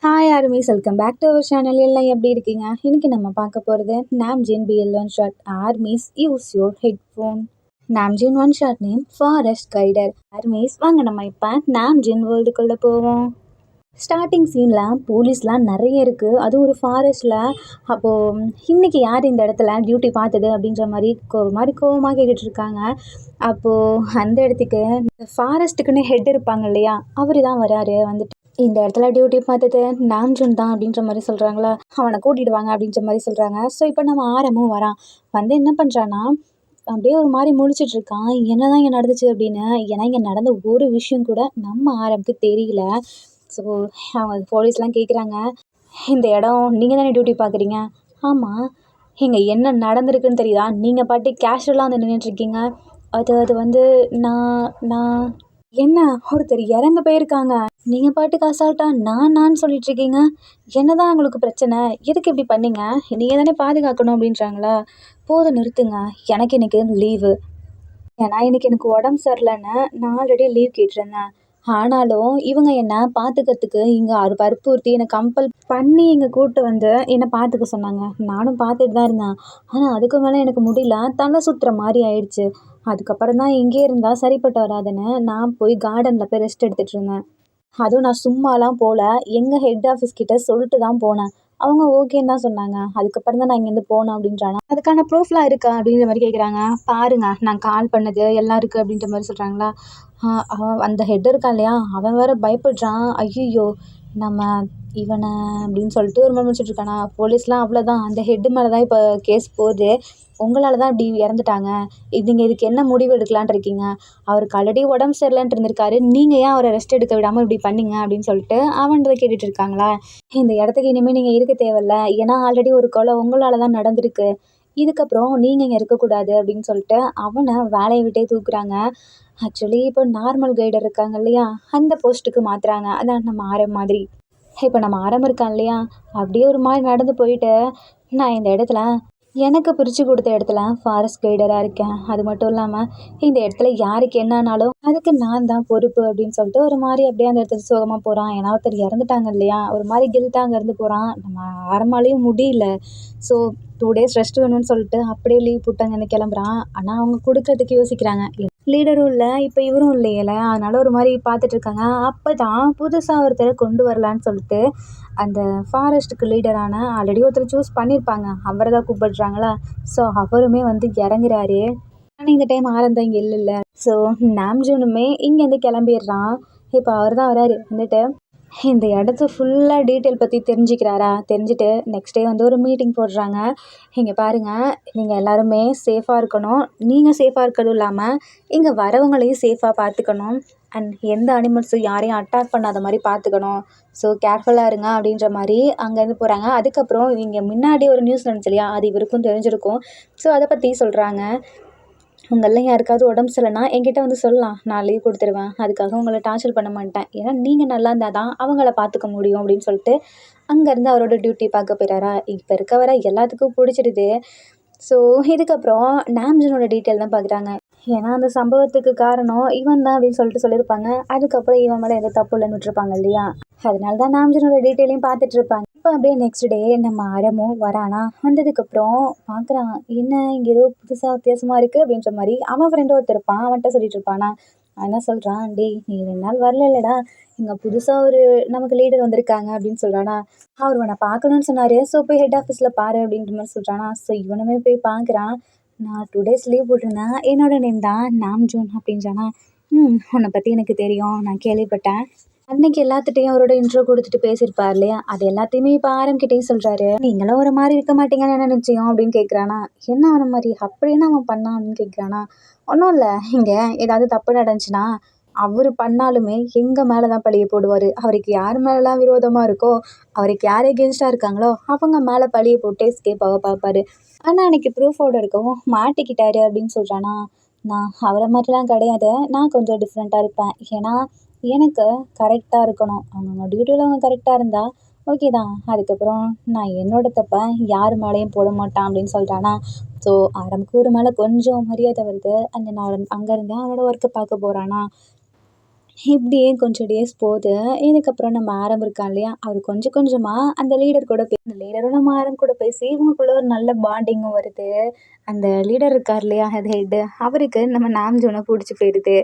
Hi armies, welcome back to our channel. எல்லாம் எப்படி இருக்கீங்க? இன்னைக்கு நம்ம பார்க்க போகிறது Namjin BL one shot. Armies use your headphone. Namjin one shot name forest guider. Armies வாங்க நம்ம இப்போ நாம்ஜின் வேர்ல்டுக்குள்ளே போவோம். ஸ்டார்டிங் சீனில் போலீஸ்லாம் நிறைய இருக்குது, அதுவும் ஒரு ஃபாரஸ்ட்டில். அப்போது இன்றைக்கி யார் இந்த இடத்துல டியூட்டி பார்த்தது அப்படின்ற மாதிரி கோவமாக கேட்டுட்ருக்காங்க. அப்போது அந்த இடத்துக்கு ஃபாரஸ்ட்டுக்குன்னு ஹெட் இருப்பாங்க இல்லையா, அவர் தான் வராரு. வந்துட்டு இந்த இடத்துல டியூட்டி பார்த்தது நாம்ஜுன் தான் அப்படின்ற மாதிரி சொல்கிறாங்களா, அவனை கூட்டிகிட்டு வாங்க அப்படின்ற மாதிரி சொல்கிறாங்க. ஸோ இப்போ நம்ம ஆரமும் வரான். வந்து என்ன பண்ணுறான்னா, அப்படியே ஒரு மாதிரி முழிச்சிட்டு இருக்கான். என்னதான் இங்கே நடந்துச்சு அப்படின்னு. ஏன்னா இங்கே நடந்த ஒரு விஷயம் கூட நம்ம ஆரம்புக்கு தெரியல. ஸோ அவங்க போலீஸ்லாம் கேட்குறாங்க, இந்த இடம் நீங்கள் தானே டியூட்டி பார்க்குறீங்க? ஆமாம். இங்கே என்ன நடந்திருக்குன்னு தெரியுதா? நீங்கள் பாட்டு கேஷுவலாக வந்து நின்றுட்டுருக்கீங்க. அது வந்து நான் நான் என்ன, ஒருத்தர் இறங்க போயிருக்காங்க, நீங்கள் பாட்டுக்கு அசால்ட்டா நான் சொல்லிட்டுருக்கீங்க. என்ன தான் உங்களுக்கு பிரச்சனை? எதுக்கு இப்படி பண்ணீங்க? நீங்கள் தானே பாதுகாக்கணும் அப்படின்றாங்களா. போதும் நிறுத்துங்க, எனக்கு இன்றைக்கி லீவு. ஏன்னா இன்றைக்கி எனக்கு உடம்பு சரியில்லைன்னு நான் ஆல்ரெடி லீவ் கேட்டிருந்தேன். ஆனாலும் இவங்க என்னை பார்த்துக்கிறதுக்கு இங்கே வற்புறுத்தி என்னை கம்பல் பண்ணி இங்கே கூப்பிட்டு வந்து என்னை பார்த்துக்க சொன்னாங்க. நானும் பார்த்துட்டு தான் இருந்தேன். ஆனால் அதுக்கு மேலே எனக்கு முடியல, தலை சுற்றுற மாதிரி ஆயிடுச்சு. அதுக்கப்புறம் தான் இங்கே இருந்தால் சரிப்பட்டு வராதுன்னு நான் போய் கார்டனில் போய் ரெஸ்ட் எடுத்துகிட்டு இருந்தேன். அதுவும் நான் சும்மாலாம் போகல, எங்கள் ஹெட் ஆஃபீஸ் கிட்ட சொல்லிட்டு தான் போனேன். அவங்க ஓகேன்னு தான் சொன்னாங்க. அதுக்கப்புறம் தான் நான் இங்கேருந்து போனேன் அப்படின்றாங்க. அதுக்கான ப்ரூஃப்லாம் இருக்கா அப்படின்ற மாதிரி கேட்குறாங்க. பாருங்க, நான் கால் பண்ணது எல்லாம் இருக்குது அப்படின்ற மாதிரி சொல்கிறாங்களா. அவன் அந்த ஹெட் இருக்கான் இல்லையா, அவன் வேறு பயப்படுறான். ஐயோ நம்ம இவனை அப்படின்னு சொல்லிட்டு ஒரு மாதிரி முடிச்சுட்ருக்கானா. போலீஸ்லாம் அவ்வளோதான், அந்த ஹெட்டு மேலே தான் இப்போ கேஸ் போகுது. உங்களால் தான் இப்படி இறந்துட்டாங்க, நீங்கள் இதுக்கு என்ன முடிவு எடுக்கலான் இருக்கீங்க? அவருக்கு ஆல்ரெடி உடம்பு சரியில்லைன்ட்டு இருந்திருக்காரு, நீங்கள் ஏன் அவரை ரெஸ்ட் எடுக்க விடாமல் இப்படி பண்ணீங்க அப்படின்னு சொல்லிட்டு அவன்றதை கேட்டுட்டு இருக்காங்களா. இந்த இடத்துக்கு இனிமேல் நீங்கள் இருக்க தேவையில்ல, ஏன்னா ஆல்ரெடி ஒரு கொலை உங்களால் தான் நடந்திருக்கு. இதுக்கப்புறம் நீங்கள் இங்கே இருக்கக்கூடாது அப்படின்னு சொல்லிட்டு அவனை வேலையை விட்டே தூக்குறாங்க. ஆக்சுவலி இப்போ நார்மல் கைடர் இருக்காங்க இல்லையா, அந்த போஸ்ட்டுக்கு மாற்றுறாங்க. அதான் நம்ம ஆரம் மாதிரி. இப்போ நம்ம ஆரம் இருக்கான் இல்லையா, அப்படியே ஒரு மாதிரி நடந்து போயிட்டு, நான் இந்த இடத்துல எனக்கு பிரித்து கொடுத்த இடத்துல ஃபாரஸ்ட் கைடராக இருக்கேன். அது மட்டும் இல்லாமல் இந்த இடத்துல யாருக்கு என்னன்னாலும் அதுக்கு நான் தான் பொறுப்பு அப்படின்னு சொல்லிட்டு ஒரு மாதிரி அப்படியே அந்த இடத்துல சோகமாக போகிறான். ஏன்னா ஒருத்தர் இறந்துட்டாங்க இல்லையா, ஒரு மாதிரி கில்ட்டாக அங்கேருந்து போகிறான். நம்ம ஆரமாலையும் முடியல. ஸோ 2 days ரெஸ்ட் வேணும்னு சொல்லிட்டு அப்படியே லீவ் போட்டு அங்கேருந்து கிளம்புறான். ஆனால் அவங்க கொடுக்கறதுக்கு யோசிக்கிறாங்க. லீடரும் இல்லை, இப்போ இவரும் இல்லையில, அதனால ஒரு மாதிரி பார்த்துட்ருக்காங்க. அப்போ தான் புதுசாக ஒருத்தரை கொண்டு வரலான்னு சொல்லிட்டு அந்த ஃபாரஸ்ட்டுக்கு லீடரான ஆல்ரெடி ஒருத்தர் சூஸ் பண்ணியிருப்பாங்க, அவரை தான் கூப்பிடுறாங்களா. ஸோ அவருமே வந்து இறங்குறாரு. ஆனால் இந்த டைம் ஆரம்பம் இங்கே இல்லைல்ல. ஸோ நாம்ஜூனுமே இங்கேருந்து கிளம்பிடுறான். இப்போ அவர் தான் வராரு. வந்துட்டு இந்த இடத்த ஃபுல்லாக டீட்டெயில் பற்றி தெரிஞ்சுக்கிறாரா. தெரிஞ்சுட்டு நெக்ஸ்ட் டே வந்து ஒரு மீட்டிங் போடுறாங்க. இங்கே பாருங்கள், நீங்கள் எல்லாருமே சேஃபாக இருக்கணும். நீங்கள் சேஃபாக இருக்கிறதும் இல்லாமல் இங்கே வரவங்களையும் சேஃபாக பார்த்துக்கணும். அண்ட் எந்த அனிமல்ஸும் யாரையும் அட்டாக் பண்ணாத மாதிரி பார்த்துக்கணும். ஸோ கேர்ஃபுல்லாக இருங்க அப்படின்ற மாதிரி அங்கேருந்து போகிறாங்க. அதுக்கப்புறம் இங்கே முன்னாடி ஒரு நியூஸ் நடந்துச்சு இல்லையா, அது இவருக்கும் தெரிஞ்சிருக்கும். ஸோ அதை பற்றி சொல்கிறாங்க. உங்களில் யாருக்காவது உடம்பு சரியில்லைனா என்கிட்ட வந்து சொல்லலாம், நான் லீவ் கொடுத்துருவேன். அதுக்காக உங்களை டார்ச்சர் பண்ண மாட்டேன். ஏன்னா நீங்கள் நல்லா இருந்தால் தான் அவங்கள பார்த்துக்க முடியும் அப்படின்னு சொல்லிட்டு அங்கேருந்து அவரோட டியூட்டி பார்க்க போயிறாரா. இப்போ இருக்க வர எல்லாத்துக்கும் பிடிச்சிடுது. ஸோ இதுக்கப்புறம் நாம்ஜுனோட டீட்டெயில் தான் பார்க்குறாங்க. ஏன்னா அந்த சம்பவத்துக்கு காரணம் இவன் தான் அப்படின்னு சொல்லிட்டு சொல்லியிருப்பாங்க. அதுக்கப்புறம் இவன் மேலே எந்த தப்பு இல்லைன்னு விட்டுருப்பாங்க இல்லையா, அதனால தான் நாம்ஜுனோட டீட்டெயிலையும் பார்த்துட்டு இருப்பாங்க. இப்போ அப்படியே நெக்ஸ்ட் டே நம்ம அரமும் வரானா. வந்ததுக்கப்புறம் பார்க்குறான், என்ன இங்கே ஏதோ புதுசாக வித்தியாசமாக இருக்குது அப்படின்ற மாதிரி. அவன் ஃப்ரெண்டு ஒருத்தர் இருப்பான், அவன்கிட்ட சொல்லிட்டு இருப்பானா. அவன் என்ன சொல்கிறான், டேய் நீ 2 நாள் வரல இல்லைடா, இங்கே புதுசாக ஒரு நமக்கு லீடர் வந்திருக்காங்க அப்படின்னு சொல்கிறானா. அவர் உன்னை பார்க்கணுன்னு சொன்னார், ஸோ போய் ஹெட் ஆஃபீஸில் பாரு அப்படின்ற மாதிரி சொல்கிறானா. ஸோ இவனுமே போய் பார்க்குறான். நான் 2 days லீவ் போட்டிருந்தேன், என்னோட நேம் தான் நாம்ஜூன் அப்படின்றானா. உன்னை பற்றி எனக்கு தெரியும், நான் கேள்விப்பட்டேன். அன்னைக்கு எல்லாத்துட்டையும் அவரோட இன்ட்ரோ கொடுத்துட்டு பேசியிருப்பார் இல்லையா, அது எல்லாத்தையுமே இப்போ ஆரம்பிக்கிட்டேயும் சொல்கிறாரு. நீங்களும் ஒரு மாதிரி இருக்க மாட்டீங்கன்னு என்ன நிச்சயம் அப்படின்னு கேட்குறானா. என்ன அவனை மாதிரி அப்படி என்ன அவன் பண்ணான் அப்படின்னு கேட்குறானா. ஒன்றும் இல்லை, இங்கே ஏதாவது தப்பு நடந்துச்சுன்னா அவர் பண்ணாலுமே எங்கள் மேலே தான் பழியை போடுவார். அவருக்கு யார் மேலெலாம் விரோதமாக இருக்கோ, அவருக்கு யார் எகென்ஸ்டாக இருக்காங்களோ அவங்க மேலே பழியை போட்டு எஸ்கேப் ஆக பார்ப்பாரு. ஆனால் அன்றைக்கி ப்ரூஃபோடு இருக்கவும் மாட்டிக்கிட்டாரு அப்படின்னு சொல்கிறானா. நான் அவரை மாதிரிலாம் கிடையாது, நான் கொஞ்சம் டிஃப்ரெண்ட்டாக இருப்பேன். ஏன்னா எனக்கு கரெக்டாக இருக்கணும், அவங்க டியூட்டியில் அவங்க கரெக்டாக இருந்தால் ஓகே தான். அதுக்கப்புறம் நான் என்னோட தப்பை யார் மேலேயும் போட மாட்டான் அப்படின்னு சொல்கிறானா. ஸோ ஆரம்புக்கு ஒரு மேலே கொஞ்சம் மரியாதை வருது. அந்த நான் அங்கேருந்து அவனோட ஒர்க்கை பார்க்க போகிறானா. இப்படியே கொஞ்சம் டேஸ் போகுது. இதுக்கப்புறம் நம்ம ஆரம் இருக்கான் இல்லையா? அவரு கொஞ்சம் கொஞ்சமா அந்த லீடர் கூட அந்த லீடரும் நம்ம ஆரம் கூட பேசி இவங்களுக்குள்ள ஒரு நல்ல பாண்டிங்கும் வருது. அந்த லீடர் இருக்கார் இல்லையா? அது ஹெட்டு அவருக்கு நம்ம நாம்ஜூன புடிச்சு போயிருது.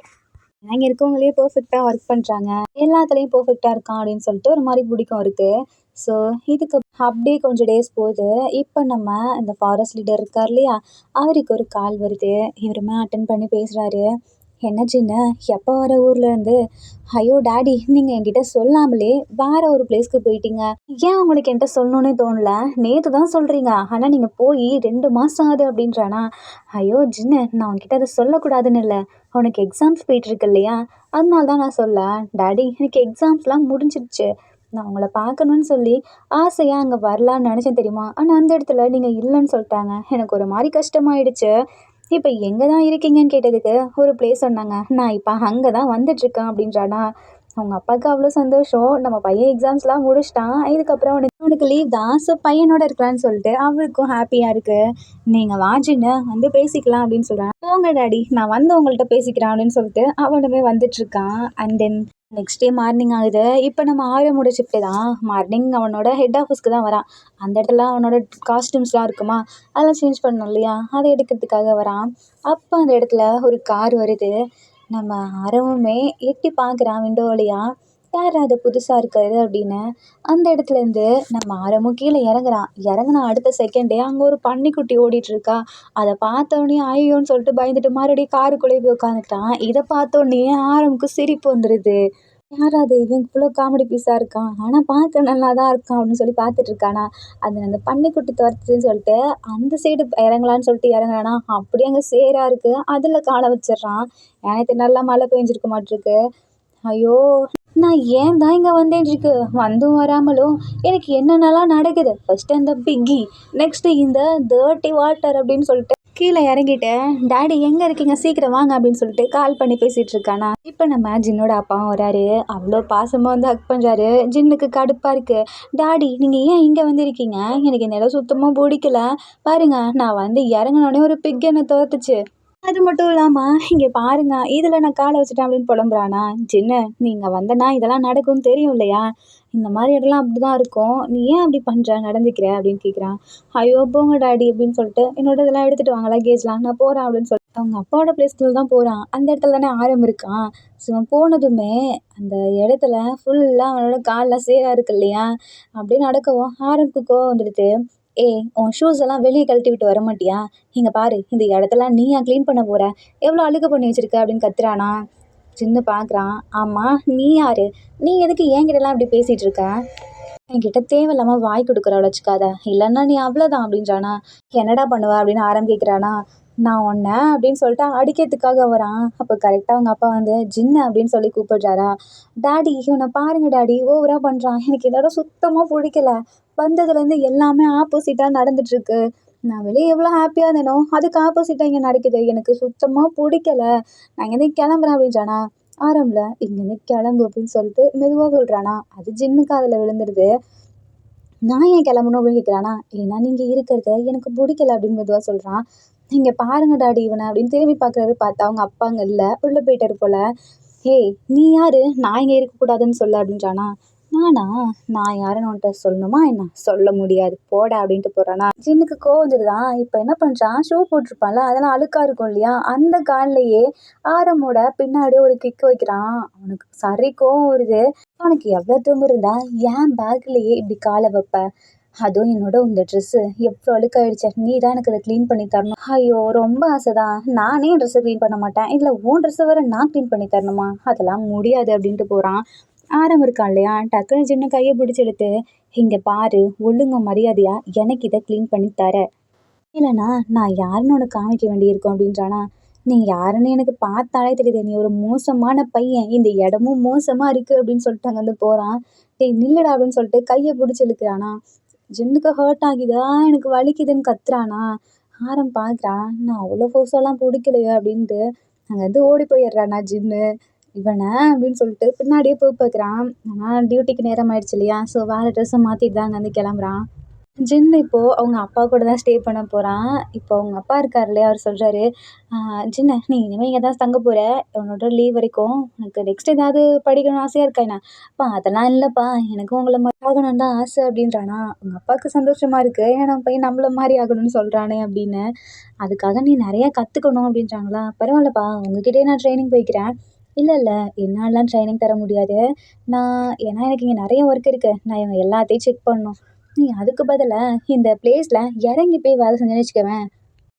அங்க இருக்கவங்களே பெர்ஃபெக்ட்டா ஒர்க் பண்றாங்க. எல்லாத்துலயும் பெர்ஃபெக்ட்டா இருக்கான் அப்படின்னு சொல்லிட்டு ஒரு மாரி பிடிக்கும் அவருக்கு. ஸோ இதுக்கு அப்படியே கொஞ்சம் டேஸ் போகுது. இப்ப நம்ம இந்த ஃபாரஸ்ட் லீடர் இருக்கார் இல்லையா? அவருக்கு ஒரு கால் வருது. இவருமே அட்டெண்ட் பண்ணி பேசுறாரு. "என்ன சின்ன, எப்போ வர ஊர்லேருந்து?" "ஐயோ டாடி, நீங்கள் என்கிட்ட சொல்லாமலே வேற ஒரு பிளேஸ்க்கு போயிட்டீங்க. ஏன் உங்களுக்கு என்கிட்ட சொல்லணும்னே தோணல? நேற்று தான் சொல்கிறீங்க, ஆனால் நீங்கள் போய் 2 மாதம் ஆகுது" அப்படின்றானா. "ஐயோ ஜின்னு, நான் உன்கிட்ட அதை சொல்லக்கூடாதுன்னு இல்லை. உனக்கு எக்ஸாம்ஸ் போயிட்டுருக்கு இல்லையா? அதனால தான் நான் சொல்ல. டாடி, எனக்கு எக்ஸாம்ஸ்லாம் முடிஞ்சிடுச்சு. நான் உங்களை பார்க்கணும்னு சொல்லி ஆசையாக அங்கே வரலான்னு நினச்சேன் தெரியுமா? ஆனால் அந்த இடத்துல நீங்கள் இல்லைன்னு சொல்லிட்டாங்க. எனக்கு ஒரு மாதிரி கஷ்டமாயிடுச்சு. இப்போ எங்கே தான் இருக்கீங்கன்னு கேட்டதுக்கு ஒரு பிளேஸ் சொன்னாங்க. நான் இப்போ அங்கே தான் வந்துட்டுருக்கேன்" அப்படின்றானா. அவங்க அப்பாவுக்கு அவ்வளோ சந்தோஷம். நம்ம பையன் எக்ஸாம்ஸ்லாம் முடிச்சிட்டான். இதுக்கப்புறம் அவனுக்கு அவனுக்கு லீவ் தான். ஸோ பையனோட இருக்கிறான்னு சொல்லிட்டு அவருக்கும் ஹாப்பியாக இருக்குது. "நீங்கள் வாஜின்னு வந்து பேசிக்கலாம்" அப்படின்னு சொல்கிறான். "போங்க டாடி, நான் வந்து உங்கள்கிட்ட பேசிக்கிறேன்" அப்படின்னு சொல்லிட்டு அவனுமே வந்துட்டுருக்கான். And then next day morning ஆகுது. இப்போ நம்ம ஆரியமோட ஷிஃப்ட்டு தான். மார்னிங் அவனோட ஹெட் ஆஃபீஸ்க்கு தான் வரான். அந்த இடத்துல அவனோட காஸ்டியூம்ஸ்லாம் இருக்குமா, அதெல்லாம் சேஞ்ச் பண்ணணும் இல்லையா? அதை எடுக்கிறதுக்காக வரான். அப்போ அந்த இடத்துல ஒரு கார் வருது. நம்ம அரவுமே எட்டி பார்க்குறான் விண்டோ வழியா. யார் அது புதுசாக இருக்கிறது அப்படின்னு. அந்த இடத்துலேருந்து நம்ம ஆரமும் கீழே இறங்குறான். இறங்குன அடுத்த செகண்டே அங்கே ஒரு பன்னிக்குட்டி ஓடிட்டுருக்கா. அதை பார்த்தோன்னே ஐயோன்னு சொல்லிட்டு பயந்துட்டு மறுபடியும் காருக்குள்ளேயே போய் உட்காந்துக்கிட்டான். இதை பார்த்தோன்னே ஆரமுக்கு சிரிப்பு வந்துடுது. யார் அது? இவன் இவ்வளோ காமெடி பீஸாக இருக்கான். ஆனால் பார்க்க நல்லா தான் இருக்கான் அப்படின்னு சொல்லி பார்த்துட்டு இருக்கானா. அந்த பன்னிக்குட்டி துரத்துதுன்னு சொல்லிட்டு அந்த சைடு இறங்கலான்னு சொல்லிட்டு இறங்குறானா. அப்படியே அங்கே சேரா இருக்குது. அதில் காலை வச்சிடுறான். நேத்து நல்லா மழை பெஞ்சிருக்க மாட்டிருக்கு. ஐயோ! நான் ஏன் தான் இங்கே வந்தேன்ருக்கு. வந்தும் வராமலும் எனக்கு என்னென்னலாம் நடக்குது. ஃபர்ஸ்ட்டு அந்த பிக்கி, நெக்ஸ்ட்டு இந்த டர்ட்டி வாட்டர் அப்படின்னு சொல்லிட்டு கீழே இறங்கிட்டு, "டாடி எங்கே இருக்கீங்க? சீக்கிரம் வாங்க" அப்படின்னு சொல்லிட்டு கால் பண்ணி பேசிகிட்டு இருக்கானா. இப்போ நம்ம ஜின்னோட அப்பாவும் வராரு. அவ்வளோ பாசமாக வந்து ஹக் பண்ணுறாரு. ஜின்னுக்கு கடுப்பாக இருக்குது. "டாடி, நீங்கள் ஏன் இங்கே வந்திருக்கீங்க? எனக்கு இந்த இடம் சுத்தமாக பிடிக்கல. பாருங்க, நான் வந்து இறங்குனோடனே ஒரு பிக் என்னை துரத்துச்சு. அது மட்டும் இல்லாம, இங்க பாருங்க, இதுல நான் கால வச்சுட்டேன்" அப்படின்னு புலம்புறானா. "சின்ன, நீங்க வந்தனா இதெல்லாம் நடக்கும்னு தெரியும் இல்லையா? இந்த மாதிரி இடம்லாம் அப்படிதான் இருக்கும். நீ ஏன் அப்படி பண்ற? நடந்துக்கிற?" அப்படின்னு கேட்குறான். "ஐயோ போங்க டாடி" அப்படின்னு சொல்லிட்டு, "என்னோட இதெல்லாம் எடுத்துட்டு வாங்க, லக்கேஜ்லாம், நான் போறேன்" அப்படின்னு சொல்லிட்டு அவங்க அப்பாவோட பிளேஸ்க்குள்ள தான் போறான். அந்த இடத்துல தானே ஆரம் இருக்கான். ஸோ போனதுமே அந்த இடத்துல ஃபுல்லா அவனோட கால்லாம் சேரா இருக்கு இல்லையா? அப்படியே நடக்கவும் ஆரம்க்கு கோவம் வந்துடுது. "ஏய், உன் ஷூஸ் எல்லாம் வெளியே கழட்டி விட்டு வர மாட்டியா? இங்க பாரு, இந்த இடத்தெல்லாம் நீயா க்ளீன் பண்ண போற? எவ்வளோ அழுக்கு பண்ணி வச்சிருக்க" அப்படின்னு கத்துறானா. சின்னு பார்க்குறான். "ஆமா, நீ யாரு? நீ எதுக்கு என்கிட்டலாம் இப்படி பேசிட்டு இருக்க? என்கிட்ட தேவையில்லாம வாய் கொடுக்குற வச்சுக்காத, இல்லைன்னா நீ அவ்வளோதான்" அப்படின்றானா. "என்னடா பண்ணுவ?" அப்படின்னு ஆரம் கேட்குறானா. "நான் உன்ன" அப்படின்னு சொல்லிட்டு அடிக்கிறதுக்காக வரான். அப்போ கரெக்டாக அவங்க அப்பா வந்து ஜின்னு அப்படின்னு சொல்லி கூப்பிடுறாரா. "டாடி, இவனை பாருங்க டாடி, ஓவரா பண்ணுறான். எனக்கு இதோட சுத்தமாக பிடிக்கல. வந்ததுலேருந்து எல்லாமே ஆப்போசிட்டாக நடந்துட்டுருக்கு. நான் வெளியே எவ்வளோ ஹாப்பியாக இருந்தேனோ அதுக்கு ஆப்போசிட்டாக இங்கே நடக்குது. எனக்கு சுத்தமாக பிடிக்கல. நான் இங்கேருந்து கிளம்புறேன்" அப்படின்றானா. ஆரம்பல "இங்கேருந்து கிளம்பு" அப்படின்னு சொல்லிட்டு மெதுவாக சொல்கிறானா. அது ஜின்னுக்கு அதில் விழுந்துருது. "நான் ஏன் கிளம்பணும்?" அப்படின்னு கேட்குறானா. "ஏன்னா நீங்கள் இருக்கிறது எனக்கு பிடிக்கல" அப்படின்னு மெதுவாக சொல்கிறான். "இங்கே பாருங்க டாடி இவனை" அப்படின்னு திரும்பி பார்க்குறாரு. பார்த்தா அவங்க அப்பா அங்கே இல்லை, உள்ளே போயிட்டாரு போல. "ஏய், நீ யாரு? நான் இங்கே இருக்கக்கூடாதுன்னு சொல்ல" அப்படின்றானா. "நானா? நான் யாருன்னு உன்கிட்ட சொல்லணுமா என்ன? சொல்ல முடியாது, போடா" அப்படின்ட்டு போகிறானா. ஜின்னுக்கு கோவம் வந்துடுதான். இப்போ என்ன பண்ணுறான், ஷூ போட்டிருப்பான்ல, அதெல்லாம் அழுக்கா இருக்கும் இல்லையா, அந்த கால்லையே ஆரமோட பின்னாடியே ஒரு கிக் வைக்கிறான். அவனுக்கு சரி கோவம் வருது. "உனக்கு எவ்வளோ திமிரு இருந்தா என் பேக்லேயே இப்படி காலை வைப்ப? அதுவும் என்னோட இந்த ட்ரெஸ்ஸு எவ்வளோ அழுக்காயிடுச்சு. நீ தான் எனக்கு அதை க்ளீன் பண்ணி தரணும்." "ஐயோ, ரொம்ப ஆசைதான். நானே என் ட்ரெஸ்ஸை க்ளீன் பண்ண மாட்டேன். இதில் உன் ட்ரெஸ்ஸை வேற நான் க்ளீன் பண்ணி தரணுமா? அதெல்லாம் முடியாது" அப்படின்ட்டு போகிறான். ஆரம் இருக்கான் இல்லையா, டக்குன்னு சின்ன கையை பிடிச்சி எடுத்து, "இங்கே பாரு, ஒழுங்கு மரியாதையா எனக்கு இதை க்ளீன் பண்ணி தர. இல்லைனா நான் யாருன்னு உனக்கு காமிக்க வேண்டியிருக்கும்" அப்படின்றானா. "நீ யாருன்னு எனக்கு பார்த்தாலே தெரியுது. நீ ஒரு மோசமான பையன். இந்த இடமும் மோசமாக இருக்குது" அப்படின்னு சொல்லிட்டு அங்கேருந்து போகிறான். "டேய் நில்லுடா" அப்படின்னு சொல்லிட்டு கையை பிடிச்சி இழுக்கிறானா. ஜின்னுக்கு ஹர்ட் ஆகுதா, எனக்கு வலிக்குதுன்னு கத்துறானா. ஆரம் பார்க்குறான். நான் அவ்வளோ ஃபோர்ஸெல்லாம் பிடிக்கலையே அப்படின்ட்டு அங்கேருந்து ஓடி போயிடுறானா ஜின்னு. இவனை அப்படின்னு சொல்லிட்டு பின்னாடியே போய் பார்க்குறான். ஆனால் டியூட்டிக்கு நேரம் ஆயிடுச்சு இல்லையா, ஸோ வேறு ட்ரெஸ்ஸை மாற்றிட்டு தான் அங்கேருந்து கிளம்புறான். ஜின் இப்போ அவங்க அப்பா கூட தான் ஸ்டே பண்ண போறான். இப்போ அவங்க அப்பா இருக்காரு இல்லையா, அவரு சொல்றாரு, "ஆ ஜின்னு நீ இனிமே இங்க தான் தங்க போற. உன்னோட லீவ் வரைக்கும். உனக்கு நெக்ஸ்ட் ஏதாவது படிக்கணும்னு ஆசையா இருக்கா என்ன?" "அப்பா அதெல்லாம் இல்லப்பா. எனக்கும் உங்கள மாரி ஆகணும்னு தான் ஆசை" அப்படின்றானா. அவங்க அப்பாவுக்கு சந்தோஷமா இருக்கு. ஏன்னா நம்ம பையன் நம்மள மாரி ஆகணும்னு சொல்றானே அப்படின்னு. "அதுக்காக நீ நெறைய கத்துக்கணும்" அப்படின்றாங்களா. "பரவாயில்லப்பா உங்ககிட்டயே நான் ட்ரெய்னிங் போய்க்கிறேன்." "இல்ல, இல்ல என்னாலலாம் ட்ரெய்னிங் தர முடியாது. ஏன்னா எனக்கு இங்க நெறைய ஒர்க் இருக்கு. நான் இவங்க எல்லாத்தையும் செக் பண்ணணும். நீ அதுக்கு பதிலா இந்த பிளேஸ்ல இறங்கி போய் வேலை செஞ்சேன்னு வச்சுக்கவேன்,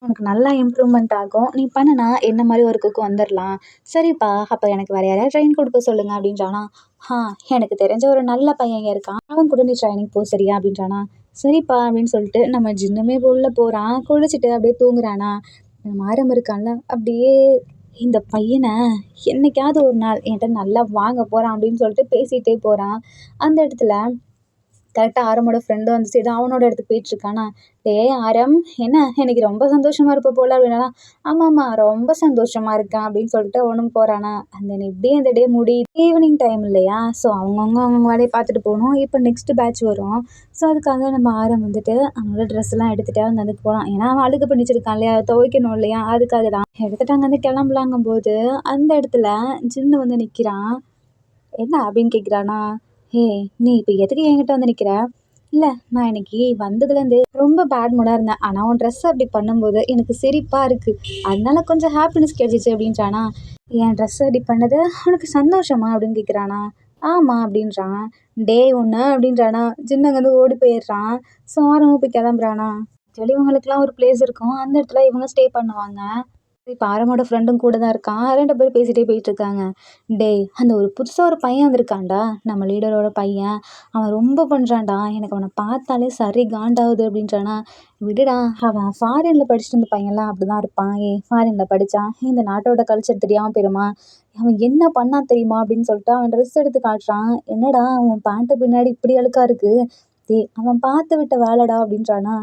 உனக்கு நல்லா இம்ப்ரூவ்மெண்ட் ஆகும். நீ பண்ணுனா என்ன மாரி ஒர்க்குக்கு வந்துரலாம். சரிப்பா, அப்ப எனக்கு வேற யாரையாவது ட்ரெயின் குடுக்க சொல்லுங்க அப்படின்றானா. ஆ எனக்கு தெரிஞ்ச ஒரு நல்ல பையன் இங்க இருக்கான். அவன் கூட நீ ட்ரெய்னிங் போ சரியா அப்படின்றானா. சரிப்பா அப்படின்னு சொல்லிட்டு நம்ம ஜின்னுமே உள்ள போறான். குளிச்சுட்டு அப்படியே தூங்குறானா. நம்ம ஆரம் இருக்கான்ல, அப்படியே இந்த பையன என்னைக்காவது ஒரு நாள் என்கிட்ட நல்லா வாங்க போறான் அப்படின்னு சொல்லிட்டு பேசிட்டே போறான். அந்த இடத்துல கரெக்ட்டா ஆரமோட ஃப்ரெண்டும் அந்த சைடு அவனோட இடத்துக்கு போயிட்டுருக்கானா, "டேய் ஆரம், என்ன இன்னைக்கு ரொம்ப சந்தோஷமா இருப்ப போல" அப்படின்னானா, "ஆமாமா ரொம்ப சந்தோஷமா இருக்கேன்" அப்படின்னு சொல்லிட்டு அவனும் போறானா. அந்த இப்படியே அந்த டே முடியுது. ஈவினிங் டைம் இல்லையா? ஸோ அவங்கவங்க வேலைய பார்த்துட்டு போணும். இப்போ நெக்ஸ்ட் பேட்ச் வரும். ஸோ அதுக்காக நம்ம ஆரம் வந்துட்டு அவனோட ட்ரெஸ்லாம் எடுத்துட்டு அங்கேருந்து போறான். ஏன்னா அவன் அழுக்கு பண்ணி வச்சிருக்கான் இல்லையா? துவைக்கணும் இல்லையா? அதுக்காக தான். எடுத்துட்டு அங்கேருந்து கிளம்பலாங்கும்போது, அந்த இடத்துல ஜின்னு வந்து நிக்கிறான். "என்ன?" அப்படின்னு கேட்குறானா. "ஏய் நீ இப்போ எதுக்கு என்கிட்ட வந்து நிக்கிற?" "இல்ல நான் இன்னைக்கு வந்ததுலேருந்தே ரொம்ப பேட் மூடா இருந்தேன். ஆனா உன் ட்ரெஸ் அப்படி பண்ணும்போது எனக்கு சிரிப்பா இருக்கு. அதனால கொஞ்சம் ஹாப்பினஸ் கிடைச்சிச்சு" அப்படின்றானா. "என் ட்ரெஸ் அப்படி பண்ணது உனக்கு சந்தோஷமா?" அப்படின்னு கேட்குறானா. "ஆமா" அப்படின்றான். "டேய் ஒண்ணு" அப்படின்றானா. ஜின்னு அங்கேருந்து ஓடி போயிடுறான். ஸோ ஆரவும் போய் கிளம்புறானா. ஆக்சுவலி இவங்களுக்குலாம் ஒரு பிளேஸ் இருக்கும். அந்த இடத்துல இவங்க ஸ்டே பண்ணுவாங்க. இப்ப ஆரமோட ஃப்ரெண்டும் கூட தான் இருக்கான். 2 பேரும் பேசிட்டே போயிட்டுருக்காங்க. "டேய் அந்த ஒரு புதுசா ஒரு பையன் வந்திருக்கான்டா. நம்ம லீடரோட பையன். அவன் ரொம்ப பண்றான்டா. எனக்கு அவன பார்த்தாலே சரி காண்டாவுது" அப்படின்றானா. "விடுடா அவன் ஃபாரின்ல படிச்சுட்டு வந்த பையன்லாம் அப்படிதான் இருப்பான். ஃபாரின்ல படிச்சான். இந்த நாட்டோட கல்ச்சர் தெரியாம போயிருமா? அவன் என்ன பண்ணான் தெரியுமா?" அப்படின்னு சொல்லிட்டு அவன் ட்ரெஸ் எடுத்து காட்டுறான். "என்னடா உன் பேண்ட் பின்னாடி இப்படி அழுக்கா இருக்கு?" "டேய் அவன் பார்த்து விட்ட வேலைடா" அப்படின்றானா.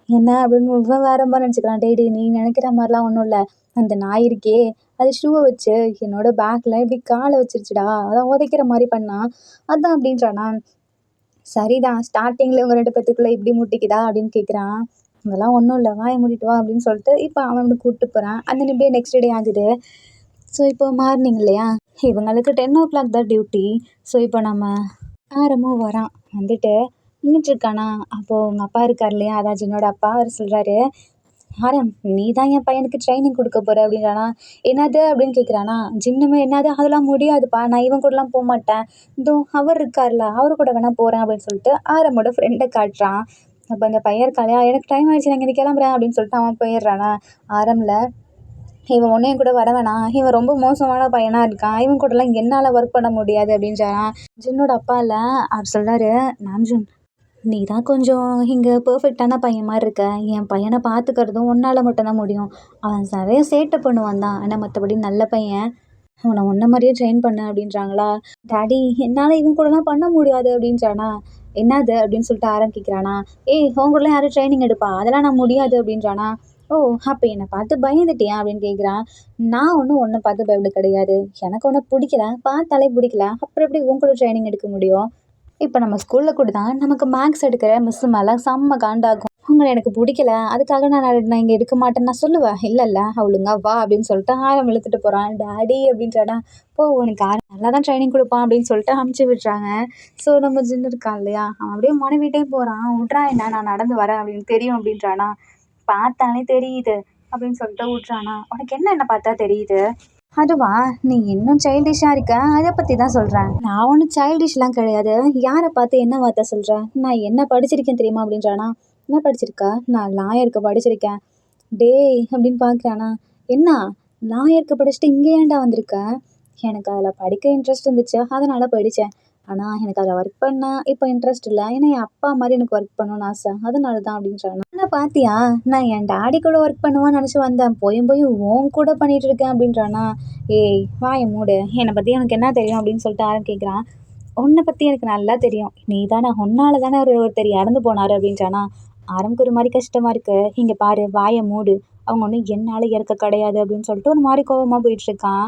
என்ன அப்படின்னு இவன் வேற மாரி நினச்சுக்கிறான். "டேய் டேய் நீ நினைக்கிற மாரிலாம் ஒண்ணும் இல்ல. அந்த நாய் இருக்கே, அது ஷூவ வச்சு என்னோட பேக்ல இப்படி கால வச்சிருச்சுடா. அதான் உதைக்கிற மாரி பண்ணான். அதான்" அப்படின்றானா. "சரிதான் ஸ்டார்ட்டிங்ல இவங்க 2 பேத்துக்குள்ள இப்படி முட்டிக்குதா?" அப்படின்னு கேட்குறான். "அதெல்லாம் ஒண்ணும் இல்ல. வாய மூடிட்டு வா" அப்படின்னு சொல்லிட்டு இப்ப அவன் வந்து கூட்டு போறான். அந்த இப்படியே நெக்ஸ்ட் டே ஆகுது. ஸோ இப்போ மார்னிங் இல்லையா? இவங்களுக்கு 10:00 தான் டியூட்டி. ஸோ இப்போ நம்ம ஆரமும் வரான். வந்துட்டு நின்னுட்டுருக்கானா. அப்போ உங்க அப்பா இருக்காரு இல்லையா? அதான் ஜின்னோட அப்பா. அவரு சொல்றாரு, "ஆரம் நீ தான் என் பையனுக்கு ட்ரெய்னிங் குடுக்க போற" அப்படின்றானா. "என்னது?" அப்படின்னு கேட்குறானா. ஜின்னுமே "என்னது? அதெல்லாம் முடியாதுப்பா. நான் இவன் கூடலாம் போமாட்டேன். இதோ அவர் இருக்கார்ல, அவரு கூட வேணா போறேன்" அப்படின்னு சொல்லிட்டு ஆரமோட ஃப்ரெண்ட காட்டுறான். அப்ப அந்த பையன் இருக்கான் இல்லையா? "எனக்கு டைம் ஆயிடுச்சு நான் இங்கேருந்து கிளம்புறேன்" அப்படின்னு சொல்லிட்டு அவன் போயிடுறானா. ஆரம்ல "இவன் ஒன்னும் என் கூட வர வேணாம். இவன் ரொம்ப மோசமான பையனா இருக்கான். இவன் கூடலாம் என்னால ஒர்க் பண்ண முடியாது" அப்படின்றாராம். ஜின்னோட அப்பா இல்ல, அவர் சொல்றாரு, "நாம்ஜூன் நீ தான் கொஞ்சம் இங்க பெர்ஃபெக்ட்டான பையன் மாரி இருக்க. என் பையன பார்த்துக்கிறதும் உன்னால மட்டும் தான் முடியும். அவன் நெறைய சேட்டை பண்ணுவான் தான். ஆனா மத்தபடி நல்ல பையன். அவன உன்ன மாரியே ட்ரெயின் பண்ணு" அப்படின்றாங்களா. "டாடி என்னால இவன் கூடலாம் பண்ண முடியாது" அப்படின்றானா. "என்னது?" அப்படின்னு சொல்லிட்டு ஆரம்பிக்கிறானா. "ஏய் உன் கூடலாம் யாரும் ட்ரெய்னிங் எடுப்பா? அதெல்லாம் நான் முடியாது" அப்படின்றானா. "ஓ! அப்ப என்ன பார்த்து பயந்துட்டியா?" அப்படின்னு கேட்குறான். "நான் ஒண்ணும் உன்ன பார்த்து பயப்பட கிடையாது. எனக்கு உன்ன புடிக்கல. பார்த்தாலே புடிக்கல. அப்புறம் எப்படி உன் கூட ட்ரெய்னிங் எடுக்க முடியும்?" இப்ப நம்ம ஸ்கூல்ல கூட தான் நமக்கு மேத்ஸ் எடுக்கிற மிஸ் மேல செம்ம காண்டாகும். "உங்கள எனக்கு புடிக்கல. அதுக்காக நான் இங்க எடுக்க மாட்டேன்னு நான் சொல்லுவேன். இல்லல்ல ஒழுங்கா வா" அப்படின்னு சொல்லிட்டு ஆரம் இழுத்துட்டு போறான். "டாடி" அப்படின்றானா. "போ உனக்கு ஆரம் நல்லா தான் ட்ரெய்னிங் குடுப்பான்" அப்படின்னு சொல்லிட்டு அனுப்பிச்சு விடுறாங்க. ஸோ நம்ம ஜின்னு இருக்கான் இல்லையா? அவன் அப்படியே முனவிட்டே போறான். "விட்றா என்ன நான் நடந்து வரேன் அப்படின்னு தெரியும்" அப்படின்றானா. "பார்த்தாலே தெரியுது" அப்படின்னு சொல்லிட்டு விட்றானா. "உனக்கு என்ன பார்த்தா தெரியுது?" "அதுவா? நீ இன்னும் சைல்டிஷ்ஷா இருக்க. அத பத்தி தான் சொல்றேன்." "நான் ஒண்ணும் சைல்டிஷ்லாம் கிடையாது. யார பார்த்து என்ன வார்த்தை சொல்ற? நான் என்ன படிச்சிருக்கேன் தெரியுமா?" அப்படின்றானா. "என்ன படிச்சிருக்க?" "நான் லாயருக்கு படிச்சிருக்கேன்." "டேய்" அப்படின்னு பார்க்குறானா. "என்ன லாயருக்கு படிச்சுட்டு இங்க ஏன்டா வந்திருக்க?" "எனக்கு அதில படிக்க இன்ட்ரெஸ்ட் இருந்துச்சு. அதனால படிச்சேன். ஆனா எனக்கு அதில ஒர்க் பண்ண இப்போ இன்ட்ரெஸ்ட் இல்ல. ஏன்னா என் அப்பா மாரி எனக்கு ஒர்க் பண்ணணும்னு ஆசை. அதனால தான்" அப்படின்றானா. "ஆனா பாத்தியா, நான் என் டாடி கூட ஒர்க் பண்ணுவேன்னு நினச்சு வந்தேன். போயும் போயும் உன் கூட பண்ணிட்டு இருக்கேன்" அப்படின்றானா. "ஏய் வாய மூடு. என்னை பத்தி உனக்கு என்ன தெரியும்?" அப்படின்னு சொல்லிட்டு ஆரம் கேட்குறான். "உன்ன பத்தி எனக்கு நல்லா தெரியும். நீ தானே உன்னால தானே ஒருத்தர் இறந்து போனாரு" அப்படின்றானா. ஆரம்புக்கு ஒரு மாரி கஷ்டமா இருக்கு. "இங்க பாரு வாய மூடு. அவங்க ஒண்ணும் என்னால இறக்க கிடையாது" அப்படின்னு சொல்லிட்டு ஒரு மாரி கோவமா போயிட்டுருக்கான்.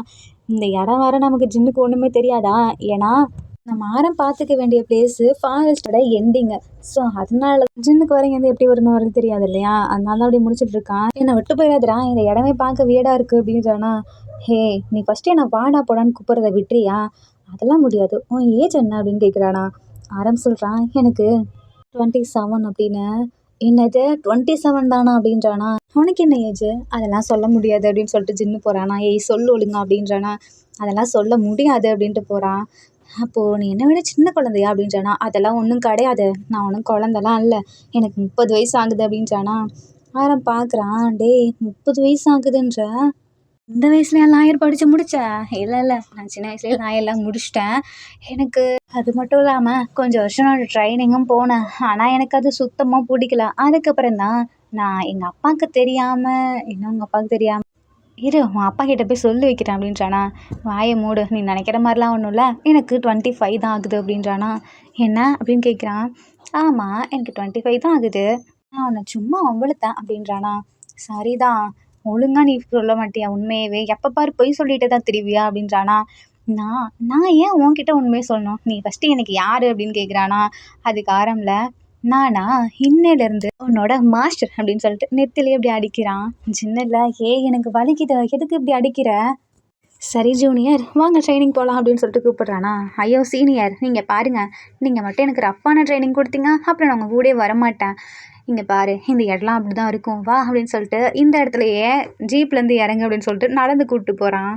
இந்த இடம் வேற நமக்கு ஜின்னுக்கு ஒண்ணுமே தெரியாதா? ஏன்னா நம்ம ஆரம் பார்த்துக்க வேண்டிய பிளேஸு ஃபாரஸ்ட்டோட எண்டிங்கு. ஸோ அதனால ஜின்னுக்கு வர இங்கேருந்து எப்படி வரணும் வரது தெரியாது இல்லையா? அதனால தான் அப்படி முடிச்சுட்டு இருக்கான். என்னை விட்டு போயிடாதடா, இந்த இடமே பார்க்க வியர்டா இருக்குது அப்படின்றானா. ஹே, நீ ஃபஸ்ட்டு என்னை வாடா போடான்னு கூப்பிட்றத விட்டுறியா? அதெல்லாம் முடியாது. உன் ஏஜ் என்ன அப்படின்னு கேட்குறானா. ஆரம் சொல்கிறான், எனக்கு 27 அப்படின்னு. என்னது 27 தானா அப்படின்றானா. உனக்கு என்ன ஏஜ்? அதெல்லாம் சொல்ல முடியாது அப்படின்னு சொல்லிட்டு ஜின்னு போகிறானா. ஏய் சொல்லு ஒழுங்கா அப்படின்றானா. அதெல்லாம் சொல்ல முடியாது அப்படின்ட்டு போகிறான். அப்போது நீ என்னை விட சின்ன குழந்தையா அப்படின்றானா. அதெல்லாம் ஒன்றும் கிடையாது, நான் ஒன்றும் குழந்தலாம் இல்லை, எனக்கு 30 வயசு ஆகுது அப்படின்றானா. ஆரம் பார்க்குறான். டேய் 30 வயசு ஆகுதுன்ற, இந்த வயசுலயா லாயர் படித்து முடித்தேன்? இல்லை இல்லை, நான் சின்ன வயசுலேயே லாயர்லாம் முடிச்சிட்டேன். எனக்கு அது மட்டும் இல்லாமல் கொஞ்சம் வருஷம் நான் ட்ரைனிங்கும் போனேன். ஆனால் எனக்கு அது சுத்தமாக பிடிக்கல. அதுக்கப்புறம் தான் நான் எங்கள் அப்பாவுக்கு தெரியாமல், இன்னும் உங்கள் அப்பாவுக்கு தெரியாமல், இரு உன் அப்பா கிட்ட போய் சொல்லி வைக்கிறேன் அப்படின்றானா. வாயை மூடு, நீ நினைக்கிற மாதிரிலாம் ஒன்றும் இல்லை, எனக்கு 25 தான் ஆகுது அப்படின்றானா. என்ன அப்படின்னு கேட்குறான். ஆமாம், எனக்கு 25 தான் ஆகுது, நான் உன்னை சும்மா ஒம்பளுத்தேன் அப்படின்றானா. சரிதான், ஒழுங்கா நீ சொல்ல மாட்டியா உண்மையவே? எப்போ பாரு பொய் சொல்லிட்டு தான் திரிவியா அப்படின்றானா. நான் நான் ஏன் உன்கிட்ட உண்மையை சொல்லணும்? நீ ஃபஸ்ட்டு எனக்கு யார் அப்படின்னு கேட்குறானா. அதுக்கு ஆரம்பல, நானா இன்னையிலேருந்து உன்னோட மாஸ்டர் அப்படின்னு சொல்லிட்டு நெத்திலே இப்படி அடிக்கிறான். சின்னல, ஏய் எனக்கு வலிக்குது, எதுக்கு இப்படி அடிக்கிற? சரி ஜூனியர், வாங்க ட்ரைனிங் போகலாம் அப்படின்னு சொல்லிட்டு கூப்பிட்றானா. ஐயோ சீனியர், நீங்கள் பாருங்கள், நீங்கள் மட்டும் எனக்கு ரஃப்பான ட்ரைனிங் கொடுத்தீங்க அப்புறம் நான் உங்கள் கூடயே வரமாட்டேன். இங்கே பாரு, இந்த இடம்லாம் அப்படி தான் இருக்கும், வா அப்படின்னு சொல்லிட்டு இந்த இடத்துலையே ஜீப்லேருந்து இறங்கு அப்படின்னு சொல்லிட்டு நடந்து கூப்பிட்டு போகிறான்.